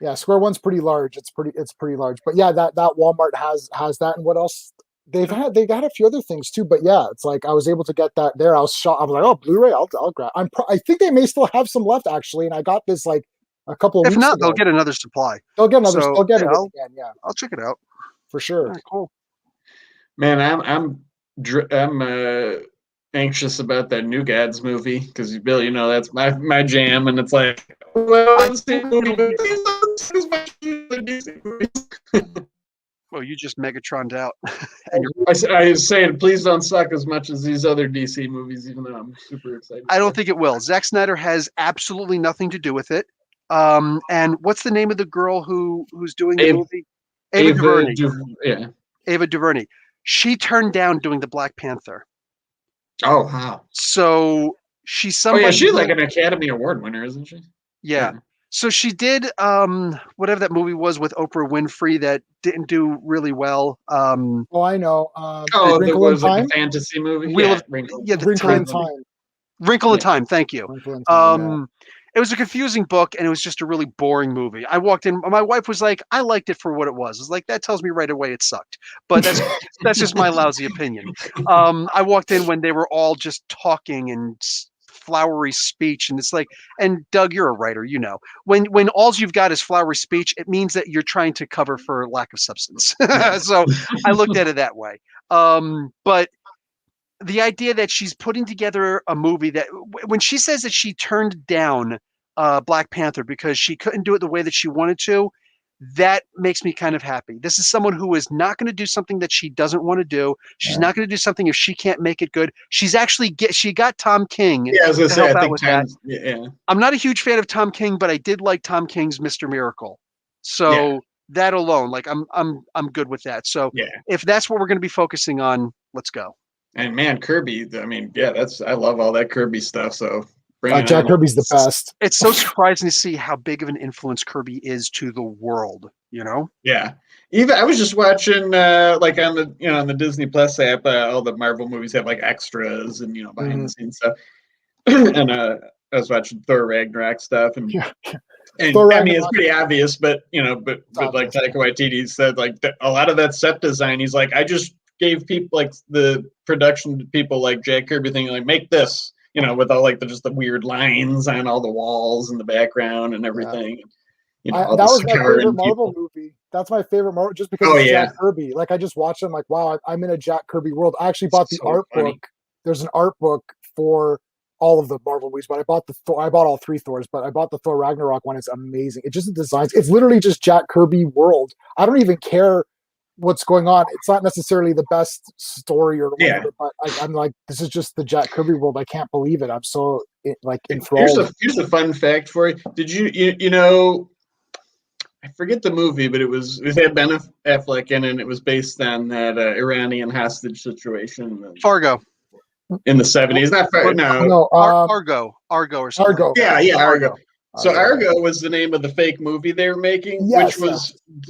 Yeah. Square One's pretty large. It's pretty large. But yeah, that Walmart has that. And what else? They got a few other things too. But yeah, it's I was able to get that there. I was shocked. I was like, oh, Blu-ray. I'll grab. I think they may still have some left actually. And I got this a couple of weeks ago. If not, they'll get another supply. They'll get another. They'll get it again. Yeah, I'll check it out for sure. Right, cool. Man, I'm anxious about that New Gods movie because Bill, that's my jam, and it's Oh, you just Megatroned out. And I was saying, please don't suck as much as these other DC movies, even though I'm super excited. I don't think it will. Zack Snyder has absolutely nothing to do with it. And what's the name of the girl who's doing the movie? Ava DuVernay. Yeah. Ava DuVernay. She turned down doing the Black Panther. Oh wow. So she's somebody. Oh yeah, she's like an Academy Award winner, isn't she? Yeah. So she did whatever that movie was with Oprah Winfrey that didn't do really well. Oh, I know. There Wrinkle was in like Time. a fantasy movie. Wrinkle in Time. Wrinkle in Time. Thank you. Wrinkle in Time, It was a confusing book, and it was just a really boring movie. I walked in. My wife was like, "I liked it for what it was." It's like that tells me right away it sucked. But that's just my lousy opinion. I walked in when they were all just talking and flowery speech, and it's like, and Doug, you're a writer, you know, when all you've got is flowery speech, it means that you're trying to cover for lack of substance. So I looked at it that way. But the idea that she's putting together a movie that when she says that she turned down Black Panther because she couldn't do it the way that she wanted to, that makes me kind of happy. This is someone who is not going to do something that she doesn't want to do. She's not going to do something if she can't make it good. She's actually she got Tom King to help out with that. Yeah. I'm not a huge fan of Tom King, but I did like Tom King's Mr. Miracle. So that alone, like I'm good with that. So if that's what we're going to be focusing on, let's go. And man, Kirby, I mean, I love all that Kirby stuff. So Jack Kirby's the best. It's so surprising to see how big of an influence Kirby is to the world, you know? Yeah. Even I was just watching like on the Disney Plus app, all the Marvel movies have like extras and behind the scenes stuff. And I was watching Thor Ragnarok stuff and Thor I mean it's Ragnarok. pretty obvious, but but like Taika Waititi said, like a lot of that set design, he's like, I just gave people like the production people like Jack Kirby thing, like make this, with all like just the weird lines on all the walls and the background and everything. That was my favorite Marvel movie. That's my favorite Marvel, just because it's Jack Kirby. Like I just watched it, I'm like, wow, I'm in a Jack Kirby world. I actually bought the art book. There's an art book for all of the Marvel movies, but I bought all three Thors, but I bought the Thor Ragnarok one. It's amazing. It's just the designs. It's literally just Jack Kirby world. I don't even care what's going on. It's not necessarily the best story or whatever, but I'm like, this is just the Jack Kirby world. I can't believe it. I'm so enthralled. Here's a fun fact for you. Did you know? I forget the movie, but it had Ben Affleck in it, and it was based on that Iranian hostage situation. Fargo. In the 70s. Not Fargo. No, Argo or something. Argo. Yeah, Argo. So Argo was the name of the fake movie they were making, which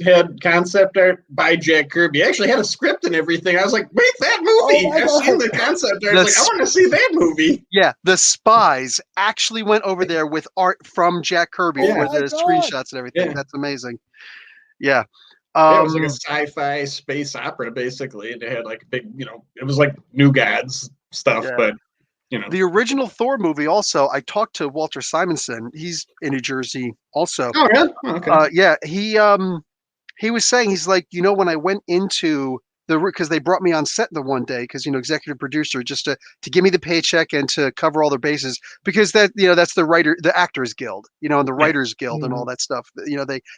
had concept art by Jack Kirby. Actually had a script and everything. I was like, make that movie. I've seen the concept art. I was like, I want to see that movie. Yeah, the spies actually went over there with art from Jack Kirby with the screenshots and everything. Yeah. That's amazing. Yeah. It was like a sci-fi space opera, basically. And it had like a big, it was like New Gods stuff, but the original Thor movie also, I talked to Walter Simonson. He's in New Jersey also. Oh, really? Okay. He was saying, he's like, when I went into because they brought me on set the one day because, executive producer, just to give me the paycheck and to cover all their bases, because that, that's the Actors Guild, and the Writers Guild and all that stuff.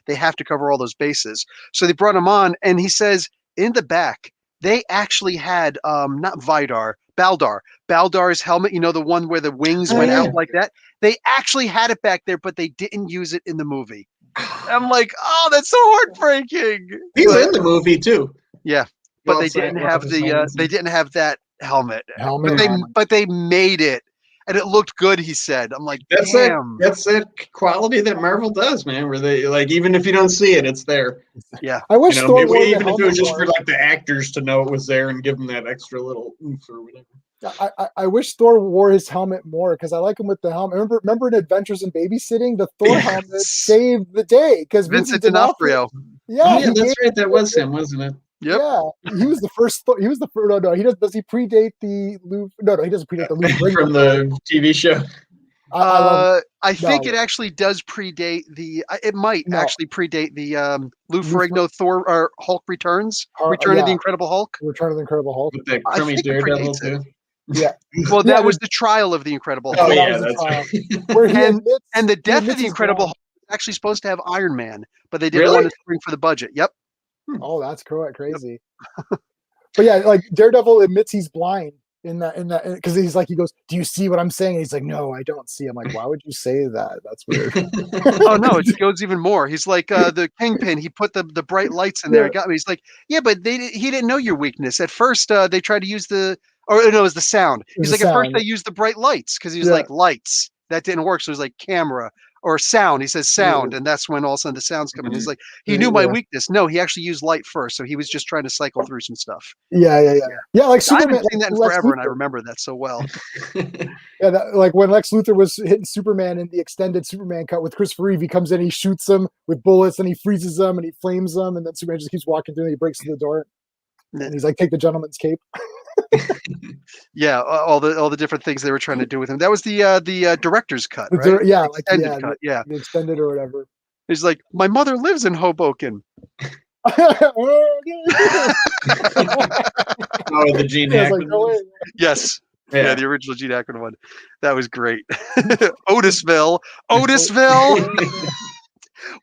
They have to cover all those bases. So they brought him on, and he says in the back, they actually had not Baldar's helmet, the one where the wings went out like that. They actually had it back there, but they didn't use it in the movie. I'm like, oh, that's so heartbreaking. He's in the movie too. Yeah, but they didn't have they didn't have that helmet. But they made it, and it looked good. He said, "I'm like, damn, that's that quality that Marvel does, man. Where they like, even if you don't see it, it's there. Yeah, I wish Thor even if it was just for like the actors to know it was there and give them that extra little oomph or whatever. I wish Thor wore his helmet more because I like him with the helmet. Remember in Adventures in Babysitting, the Thor helmet saved the day because Vincent D'Onofrio. Yeah, that's right. That was him, wasn't it? Yep. Yeah, he was the first. He was the first. No, he does. Does he predate the Lou? No, he doesn't predate the Lou from the TV show. I think it actually does predate the. It might actually predate the Lou Ferrigno Thor or Hulk Returns. Return of the Incredible Hulk. Return of the Incredible Hulk. With the crummy Daredevil too. Yeah. Well, that was the trial of the Incredible Hulk. Oh yeah, that's right. And the death of the Incredible Hulk was actually supposed to have Iron Man, but they didn't want to spring for the budget. Yep. Oh, that's crazy. But yeah, like Daredevil admits he's blind in that because he goes, "Do you see what I'm saying?" And he's like, "No, I don't see." I'm like, "Why would you say that? That's weird." Oh no, it goes even more. He's like the Kingpin. He put the bright lights in there. It got me. He's like, yeah, but he didn't know your weakness at first. They tried to use it was the sound. He's like, at first they used the bright lights because he was like lights. That didn't work. So it was like camera or sound. He says sound, and that's when all of a sudden the sounds come in. He's like, he knew my weakness. No, he actually used light first, so he was just trying to cycle through some stuff. Yeah. Like I Superman. haven't seen that in forever, and I remember that so well. Yeah, like when Lex Luthor was hitting Superman in the extended Superman cut with Christopher Reeve, he comes in, he shoots him with bullets, and he freezes them, and he flames them, and then Superman just keeps walking through, and he breaks through the door, and he's like, "Take the gentleman's cape." Yeah, all the different things they were trying to do with him. That was the director's cut, right? Yeah, the extended cut. the extended or whatever. He's like, my mother lives in Hoboken. Oh, the Gene Hackman. Like, yes. Yeah, the original Gene Hackman one. That was great. Otisville.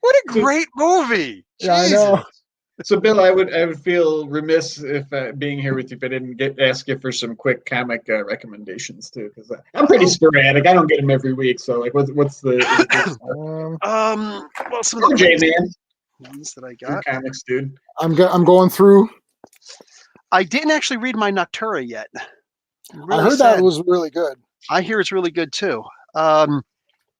What a great movie. Yeah, Jesus. I know. So, Bill, I would feel remiss if being here with you if I didn't ask you for some quick comic recommendations too, because I'm pretty sporadic. I don't get them every week. So, like, what's the well, some of the ones that I got. Comics, dude. I'm going through. I didn't actually read my Noctura yet. Really I heard sad. That was really good. I hear it's really good too.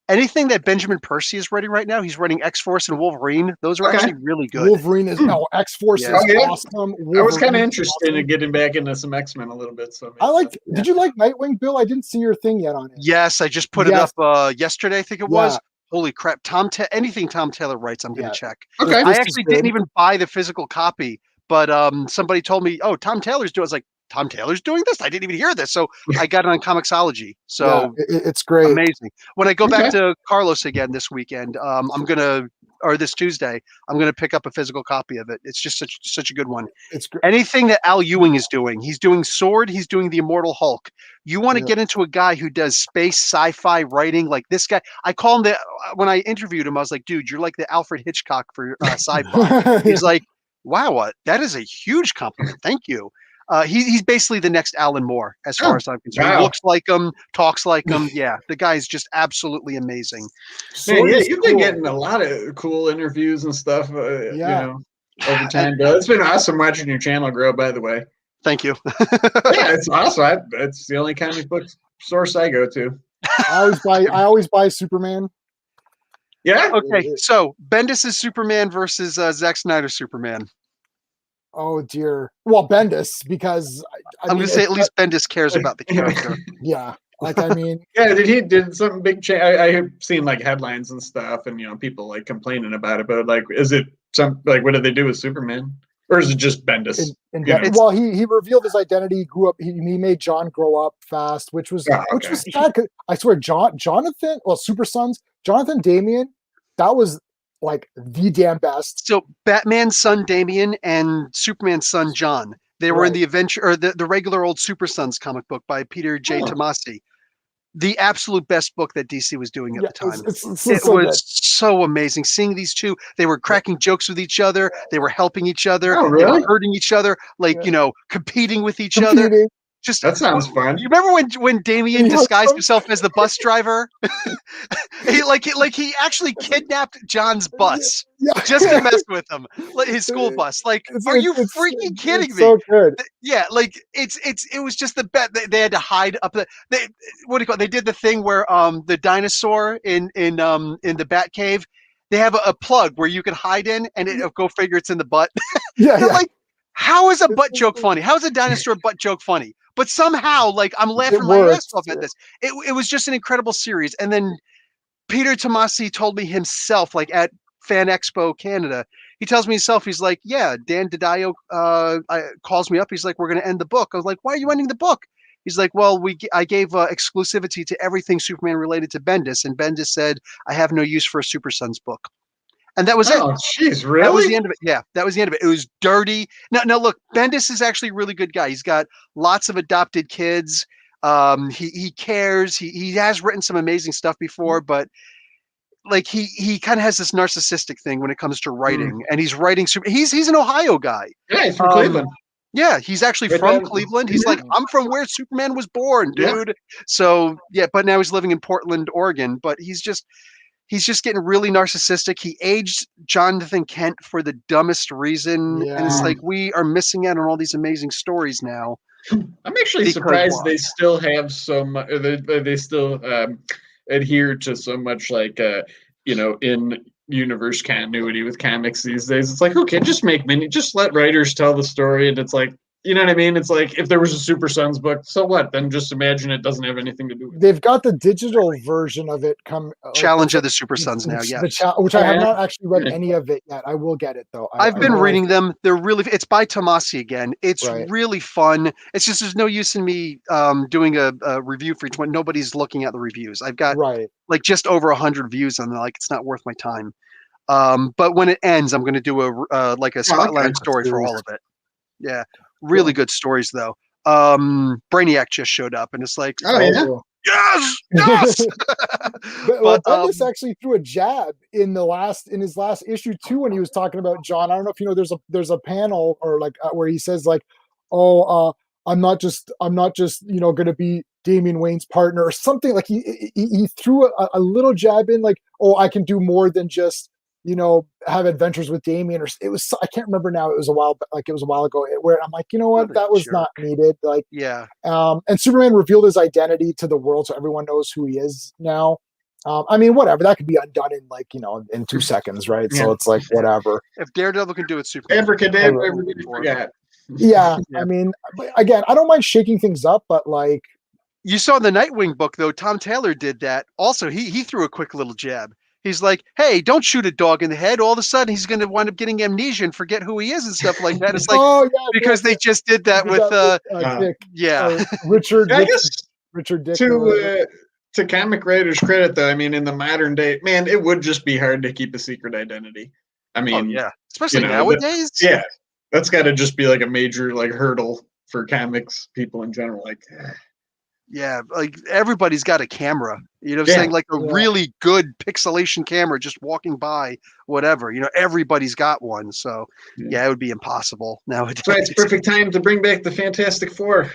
Anything that Benjamin Percy is writing right now, he's writing X-Force and Wolverine. Those are actually really good. Wolverine is X-Force is awesome. Wolverine I was kind of interested in getting back into some X-Men a little bit. So I like. Did you like Nightwing, Bill? I didn't see your thing yet on it. Yes, I just put it up yesterday. I think it was. Holy crap! Anything Tom Taylor writes, I'm going to check. Okay. I actually didn't even buy the physical copy, but somebody told me, "Oh, Tom Taylor's doing." I was like, Tom Taylor's doing this? I didn't even hear this. So I got it on Comixology. So it's great. Amazing. When I go back to Carlos again this weekend, this Tuesday, I'm going to pick up a physical copy of it. It's just such a good one. It's great. Anything that Al Ewing is doing, he's doing Sword, he's doing the Immortal Hulk. You want to get into a guy who does space sci-fi writing like this guy. I call him when I interviewed him, I was like, dude, you're like the Alfred Hitchcock for sci-fi. He's like, wow, that is a huge compliment. Thank you. He's basically the next Alan Moore, as far as I'm concerned. Wow. He looks like him, talks like him. Yeah, the guy's just absolutely amazing. Man, you've been getting a lot of cool interviews and stuff. You know, over time. It's been awesome watching your channel grow. By the way, thank you. Yeah, it's awesome. It's the only comic book source I go to. I always buy Superman. Yeah. Okay, so Bendis' Superman versus Zack Snyder's Superman. Oh dear. Well, Bendis, because I'm going to say at least Bendis cares about the character. Yeah. Like, I mean, yeah. Did some big change? I have seen like headlines and stuff, and people like complaining about it. But like, is it what did they do with Superman, or is it just Bendis? Well, he revealed his identity. He grew up. He made John grow up fast, which was sad. I swear, Jonathan. Well, Super Sons, Jonathan Damian. That was like the damn best. So Batman's son Damian and Superman's son John, they were in the adventure or the regular old Super Sons comic book by Peter J. Tomasi. The absolute best book that DC was doing at the time. It was so amazing seeing these two. They were cracking jokes with each other. They were helping each other. Oh, really? They were hurting each other, competing with each other. Just that sounds fun. You remember when Damien disguised himself as the bus driver? he actually kidnapped John's bus just to mess with him, his school bus. Like, are you freaking kidding me? So good. Yeah, like it was just the bet. They had to hide up they did the thing where the dinosaur in the Bat Cave, they have a plug where you can hide in, and go figure it's in the butt. Like, how is a butt joke funny? How is a dinosaur butt joke funny? But somehow, like, I'm laughing my ass off at this. It was just an incredible series. And then Peter Tomasi told me himself, like at Fan Expo Canada, he tells me himself, he's like, yeah, Dan DiDio calls me up. He's like, we're going to end the book. I was like, why are you ending the book? He's like, well, I gave exclusivity to everything Superman related to Bendis. And Bendis said, I have no use for a Super Sons book. And that was it. Oh, jeez, really? That was the end of it. Yeah, that was the end of it. It was dirty. Now look, Bendis is actually a really good guy. He's got lots of adopted kids. He cares. He has written some amazing stuff before, but like he kind of has this narcissistic thing when it comes to Mm. writing, and he's writing super. He's an Ohio guy. Yeah, he's from Cleveland. Yeah, he's actually Right from then. Cleveland. He's like, I'm from where Superman was born, Yeah. dude. So yeah, but now he's living in Portland, Oregon. But he's just getting really narcissistic. He aged Jonathan Kent for the dumbest reason, and it's Yeah. like we are missing out on all these amazing stories now. I'm actually Because surprised why? they still have so much. They still adhere to so much like in universe continuity with comics these days. It's like, okay, just let writers tell the story, and it's like, you know what I mean? It's like if there was a Super Sons book, so what? Then just imagine it doesn't have anything to do with it. They've got the digital version of it come. Challenge of the Super Sons now, The yes. which I have Yeah. not actually read Yeah. any of it yet. I will get it though. I've I been know reading them. They're really. It's by Tomasi again. It's Right. really fun. It's just there's no use in me doing a review for each one. Nobody's looking at the reviews. I've got Right. like just over 100 views on them. Like it's not worth my time. But when it ends, I'm going to do a spotlight story for all of it. Yeah, really good stories though. Brainiac just showed up, and it's like, Oh yeah. yes. Well, Bendis actually threw a jab in his last issue too when he was talking about John. I don't know if you know. There's a panel or like where he says like, "Oh, I'm not just going to be Damian Wayne's partner," or something. Like he threw a little jab in like, "Oh, I can do more than just have adventures with Damian," or it was, I can't remember now. It was a while ago where I'm like, you know what, that was not needed. Like, yeah. And Superman revealed his identity to the world, so everyone knows who he is now. I mean, whatever, that could be undone in 2 seconds, right? Yeah. So it's like whatever. If Daredevil can do it, Superman. Abracadabra, everybody forgot. Yeah, Yeah. I mean, again, I don't mind shaking things up, but like, You saw in the Nightwing book though, Tom Taylor did that. Also, he threw a quick little jab. He's like, "Hey, don't shoot a dog in the head." All of a sudden, he's going to wind up getting amnesia and forget who he is and stuff like that. It's like, oh yeah, because they just did that with Dick, yeah. Richard. I guess Richard Dick. or whatever. to comic writers' credit, though, I mean, in the modern day, man, it would just be hard to keep a secret identity. I mean, Oh yeah, especially you know, nowadays. yeah, that's got to just be like a major like hurdle for comics people in general. Like, Yeah, like everybody's got a camera. You know what I'm Yeah. saying? Like a Yeah. really good pixelation camera just walking by, whatever. Everybody's got one. So Yeah. yeah, it would be impossible nowadays. so it's perfect time to bring back the Fantastic Four.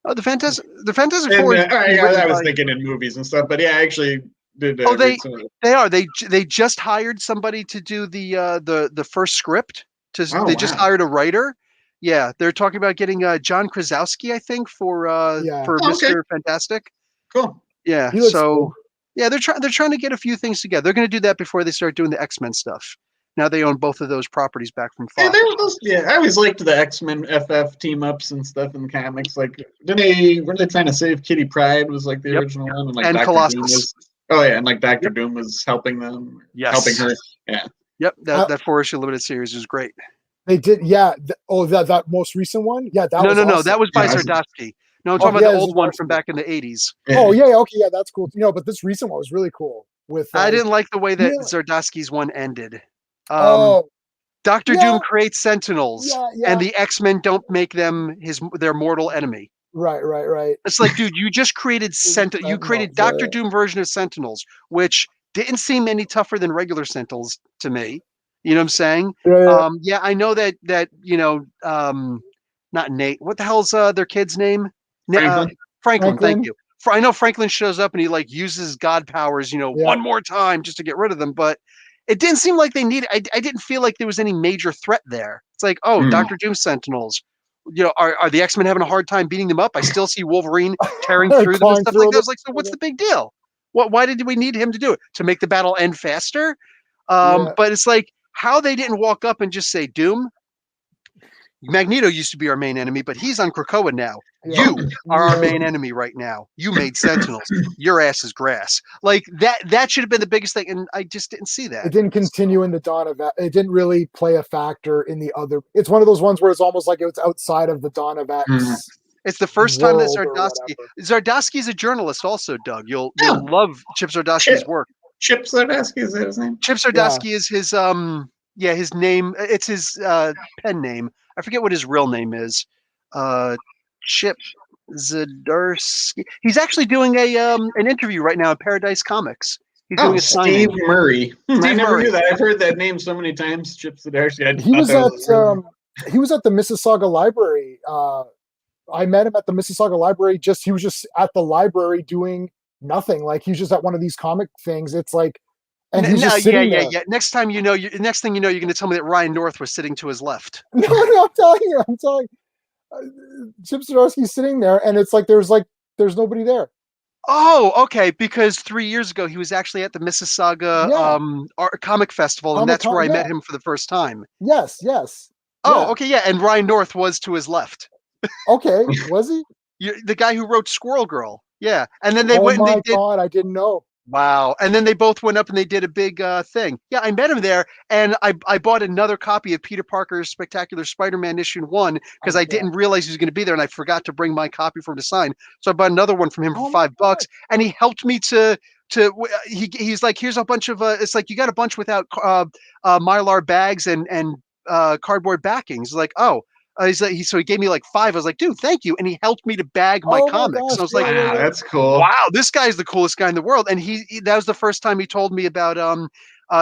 Oh, the Fantastic And, Four. I was thinking in movies and stuff, but yeah, I actually did. Oh, read some of it. They are. They just hired somebody to do the first script. Oh, They just wow. hired a writer. Yeah, they're talking about getting John Krasinski, I think, for Yeah. for Oh, okay. Mr. Fantastic. Cool. Yeah. He looks So cool. yeah, they're trying to get a few things together. They're going to do that before they start doing the X-Men stuff. Now they own both of those properties back from Yeah, Fox. there was, I always liked the X-Men FF team ups and stuff in the comics. Like, were they trying to save Kitty Pryde? Was like the Yep. original one, and like And Dr. Colossus. Doom was. Oh yeah, and like Dr. Doom was helping them, Yes. helping her. Yeah. Yep, that 4-issue limited series is great. They did, yeah. That most recent one, yeah. That was No, awesome. that was by Yeah, Zardowski. No, I'm talking about yeah, the old one from Zdarsky. back in the 80s. Oh yeah, okay, yeah, that's cool. But this recent one was really cool. With I didn't like the way that Yeah. Zardowski's one ended. oh Dr. Yeah. Doom creates Sentinels, yeah. and the X-Men don't make them their mortal enemy. Right. It's like, dude, you just created You created Sentinels, Dr. Doom version of Sentinels, which didn't seem any tougher than regular Sentinels to me. You know what I'm saying? Yeah. I know that not Nate. What the hell's their kid's name? Franklin. Franklin. Thank Franklin. you. I know Franklin shows up and he like uses God powers, one more time just to get rid of them, but it didn't seem like they needed. I didn't feel like there was any major threat there. It's like, Dr. Doom Sentinels. Are the X-Men having a hard time beating them up? I still see Wolverine tearing through them and stuff like that. I was like, so what's the big deal? Why did we need him to do it? To make the battle end faster? But it's like how they didn't walk up and just say, Doom, Magneto used to be our main enemy, but he's on Krakoa now. Yeah. You are our main enemy right now. You made Sentinels. Your ass is grass. Like that should have been the biggest thing, and I just didn't see that. It didn't continue in the Dawn of X. It didn't really play a factor in the other. It's one of those ones where it's almost like it was outside of the Dawn of X. It's the first time that world or Zardowski's a journalist also, Doug. You'll love Chip Zardowski's work. Chip Zdarsky, is that his name? Chip Zardowski is his his name. It's his pen name. I forget what his real name is. Chip Zdarsky. He's actually doing an interview right now at Paradise Comics. He's doing a Steve signing. Murray. I Steve never Murray. knew that. I've heard that name so many times. Chips that actually. He was at the Mississauga Library. I met him at the Mississauga Library. He was just at the library doing nothing. Like he was just at one of these comic things. It's like, and he's just sitting there. Yeah. Next thing you know, you're going to tell me that Ryan North was sitting to his left. No, I'm telling you. Chip Zdarsky's sitting there, and it's like there's nobody there. Oh, okay. Because 3 years ago, he was actually at the Mississauga Comic Festival, and that's where I met him for the first time. Yes. Oh, okay, yeah. And Ryan North was to his left. Okay, was he? The guy who wrote Squirrel Girl. Yeah. And then they went and they did. Oh my God, I didn't know. Wow. And then they both went up and they did a big thing. Yeah, I met him there, and I bought another copy of Peter Parker's Spectacular Spider-Man issue 1 because I didn't realize he was going to be there, and I forgot to bring my copy for him to sign. So I bought another one from him for $5, and he helped me he's like, here's a bunch of it's like, you got a bunch without Mylar bags and cardboard backings. Like, oh. So he gave me like 5. I was like, dude, thank you. And he helped me to bag my comics. Gosh, I was like, wow, that's cool. Wow, this guy's the coolest guy in the world. And that was the first time he told me about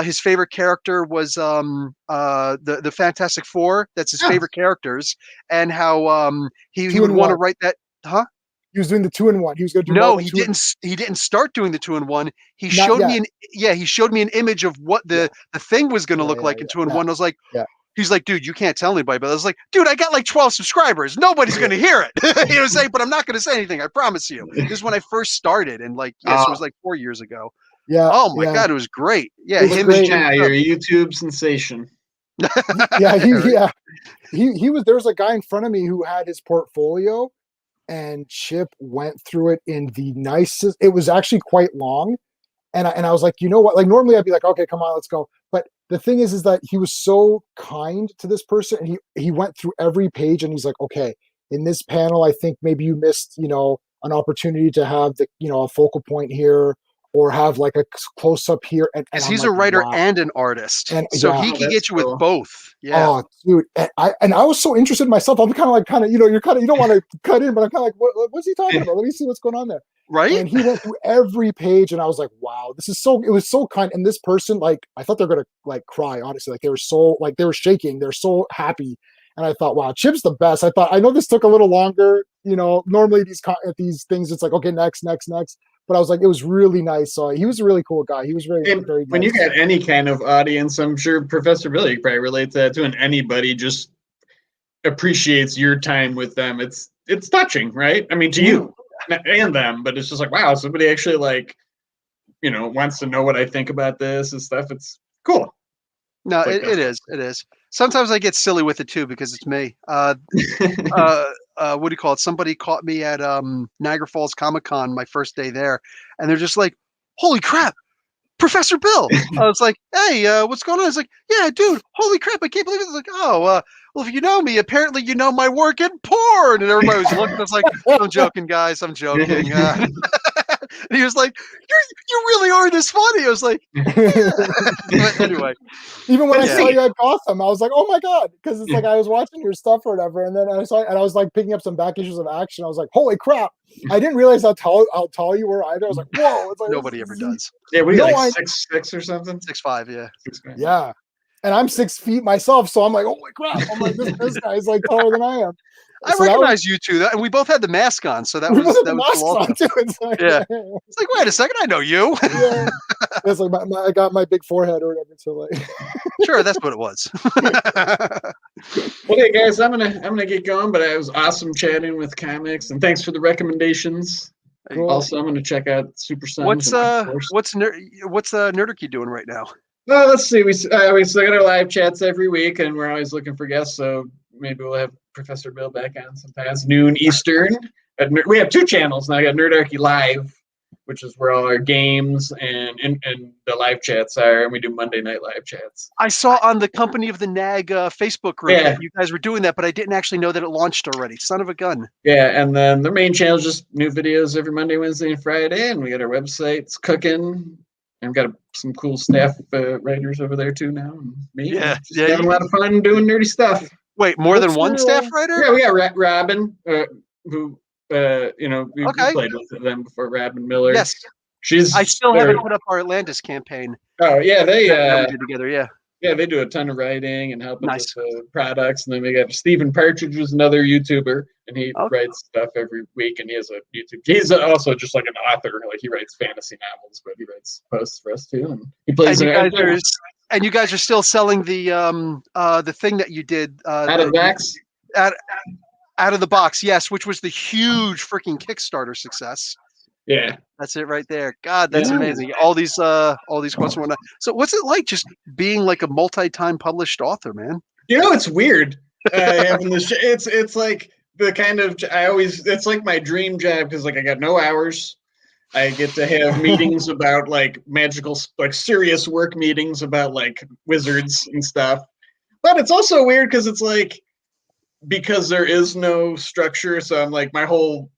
his favorite character was the Fantastic Four. That's his favorite characters, and how he would want to write that. Huh? He was doing the 2-in-1. He was going to do. No, he didn't. He didn't start doing the 2-in-1. He showed me an image of what the thing was going to look like in 2-in-1. I was like, he's like, dude, you can't tell anybody. But I was like, dude, I got like 12 subscribers. Nobody's going to hear it. You know, saying, but I'm not going to say anything. I promise you. This is when I first started. And like, so it was like 4 years ago. Yeah. Oh my God, it was great. Yeah. You're a YouTube sensation. He was, there was a guy in front of me who had his portfolio, and Chip went through it in the nicest. It was actually quite long. And I was like, you know what? Like normally I'd be like, okay, come on, let's go. But the thing is that he was so kind to this person, and he went through every page, and he's like, okay, in this panel, I think maybe you missed, an opportunity to have a focal point here, or have like a close up here. And he's a writer and an artist, and so he can get you with both. Yeah. Oh, dude, and I was so interested myself. I'm kind of you don't want to cut in, but I'm kind of like, what's he talking about? Let me see what's going on there. Right. And he went through every page, and I was like, wow, it was so kind. And this person, like, I thought they were going to like cry, honestly. Like they were shaking. They're so happy. And I thought, wow, Chip's the best. I know this took a little longer, normally these things, it's like, okay, next. But I was like, it was really nice. So he was a really cool guy. He was very nice. When you got any kind of audience, I'm sure Professor Billy probably relates that to, and anybody just appreciates your time with them. It's touching, right? I mean, to you and them, but it's just like, wow, somebody actually wants to know what I think about this and stuff. It's cool. No, it is. Sometimes I get silly with it too because it's me. What do you call it? Somebody caught me at Niagara Falls Comic-Con my first day there, and they're just like, "Holy crap, Professor Bill!" I was like, "Hey, what's going on?" I was like, "Yeah, dude, holy crap, I can't believe it." I was like, "Oh, well, if you know me, apparently you know my work in porn." And everybody was looking. I was like, "I'm joking, guys. I'm joking." And he was like, "You really are this funny." I was like, yeah. But anyway. Even when I saw you at Gotham, I was like, "Oh my God!" Because it's like I was watching your stuff or whatever, and then I was like picking up some back issues of Action. I was like, "Holy crap!" I didn't realize how tall you were either. I was like, "Whoa!" It's like, nobody ever does. Yeah, we like 6'6" or something. 6'5", yeah. 6'5". Yeah, and I'm 6 feet myself, so I'm like, "Holy crap!" I'm like, this guy's like taller than I am. I recognize you two, and we both had the mask on, so that was cool. It's like, yeah, it's like, wait a second, I know you. Yeah, it's like I got my big forehead or whatever. So like, sure, that's what it was. Well, hey guys, I'm gonna get going, but it was awesome chatting with comics, and thanks for the recommendations. Cool. Also, I'm gonna check out Super Sons. What's Nerdarchy doing right now? Well, let's see. We still got our live chats every week, and we're always looking for guests. So maybe we'll have Professor Bill back on sometimes, noon Eastern. We have 2 channels now. I got Nerdarchy Live, which is where all our games and the live chats are, and we do Monday night live chats. I saw on the Company of the Nag Facebook group that you guys were doing that, but I didn't actually know that it launched already. Son of a gun. Yeah, and then the main channel is just new videos every Monday, Wednesday, and Friday, and we got our website. It's cooking. And we've got some cool staff writers over there too now. And me, having a lot of fun doing nerdy stuff. Wait, more than one staff writer? Yeah, we got Robin, who we played with them before. Robin Miller. Yes. I still haven't put up our Atlantis campaign. Oh yeah, that we did together. Yeah. Yeah, they do a ton of writing and helping with the products. And then we got Stephen Partridge, who's another YouTuber, and he writes stuff every week. And he has a YouTube. He's also just like an author. Like he writes fantasy novels, but he writes posts for us too. And he plays. And you guys are still selling the thing that you did out of the box. Out of the box, yes, which was the huge freaking Kickstarter success. Yeah, that's it right there. God, that's amazing. All these quotes and whatnot. So, what's it like just being like a multi-time published author, man? You know, it's weird having this. It's like the kind of it's like my dream job because like I got no hours. I get to have meetings about like magical, like serious work meetings about like wizards and stuff. But it's also weird because it's like because there is no structure. So I'm like my whole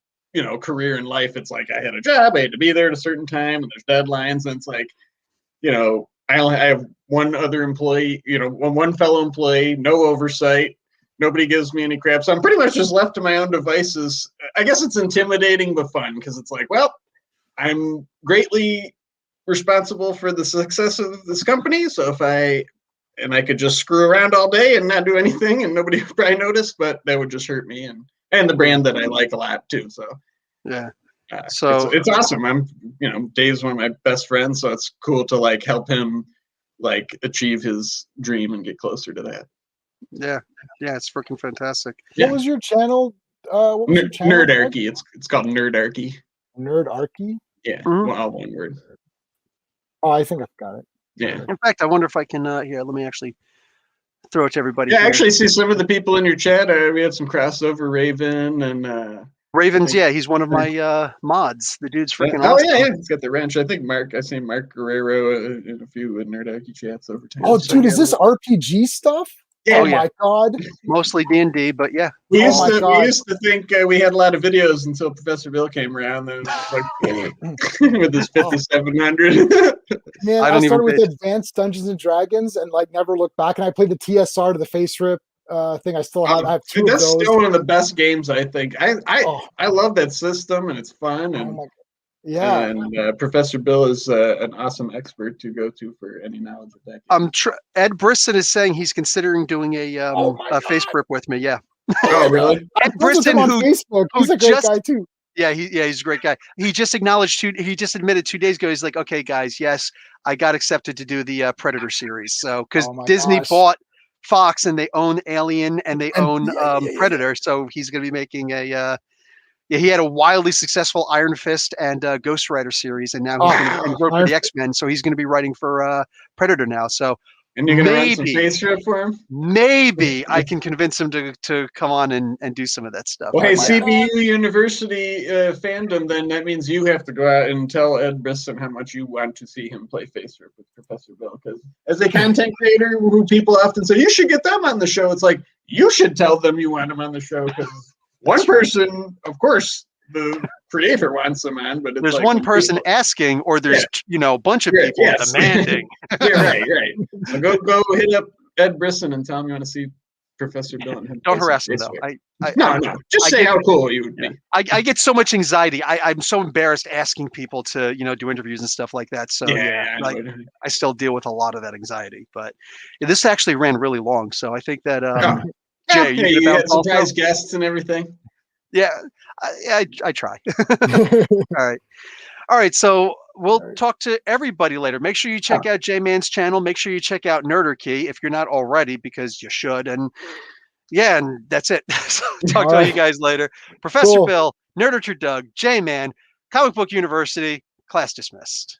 career in life, it's like I had a job, I had to be there at a certain time, and there's deadlines, and it's like, I have one other employee, one fellow employee, no oversight, nobody gives me any crap, so I'm pretty much just left to my own devices. I guess it's intimidating but fun because it's like, well, I'm greatly responsible for the success of this company, so if I could just screw around all day and not do anything, and nobody would probably notice, but that would just hurt me and the brand that I like a lot too. So yeah, so it's awesome. I'm Dave's one of my best friends, so it's cool to like help him like achieve his dream and get closer to that. Yeah, it's freaking fantastic. What was your channel? Nerdarchy. It's called Nerdarchy. Nerdarchy. Yeah, all one word. Oh, I think I've got it. Yeah. In fact, I wonder if I can here. Let me actually throw it to everybody. Yeah, I actually see some of the people in your chat. We had some crossover. Raven and Ravens. Yeah, he's one of my mods. The dude's freaking awesome. Oh yeah, he's got the wrench. I think I seen Mark Guerrero in a few Nerdarchy chats over time. Oh, dude, is this RPG stuff? Yeah. Oh my god! Mostly D&D, but yeah. We used to think we had a lot of videos until Professor Bill came around. Then with his 5700. Man, I started with Advanced Dungeons and Dragons and like never looked back. And I played the TSR to the face rip thing. I still have. I have two of those. That's still one of the best games, I think. I love that system and it's fun and. Yeah, and Professor Bill is an awesome expert to go to for any knowledge of that. Ed Brisson is saying he's considering doing a face grip with me. Yeah. Oh, really? Ed Brisson, on Facebook. He's a great guy too. Yeah, he's a great guy. He just admitted 2 days ago. He's like, okay, guys, yes, I got accepted to do the Predator series. So because Disney bought Fox and they own Alien and they own Predator, so he's going to be making a. Yeah, he had a wildly successful Iron Fist and Ghost Rider series, and now he's going to work for the X-Men. So he's going to be writing for Predator now. So and you're going to run some face rip for him? Maybe I can convince him to come on and do some of that stuff. Well, hey, CBU University fandom, then that means you have to go out and tell Ed Brisson how much you want to see him play face rip with Professor Bill. Because as a content creator, who people often say, you should get them on the show. It's like, you should tell them you want them on the show because one person, of course, the creator wants them on, but there's like one person asking, or there's a bunch of people demanding. Yeah, right. So go hit up Ed Brisson and tell him you want to see Professor Bill. Don't harass me though. No. Just say how cool you would be. I get so much anxiety. I'm so embarrassed asking people to do interviews and stuff like that. So I still deal with a lot of that anxiety. But this actually ran really long, so I think that. Jay, you had surprise guests and everything. Yeah, I try. All right. So we'll talk to everybody later. Make sure you check out J-Man's channel. Make sure you check out Nerdarchy if you're not already, because you should. And that's it. So talk to all you guys later. Professor Bill, Nerdarchy Doug, J-Man, Comic Book University, class dismissed.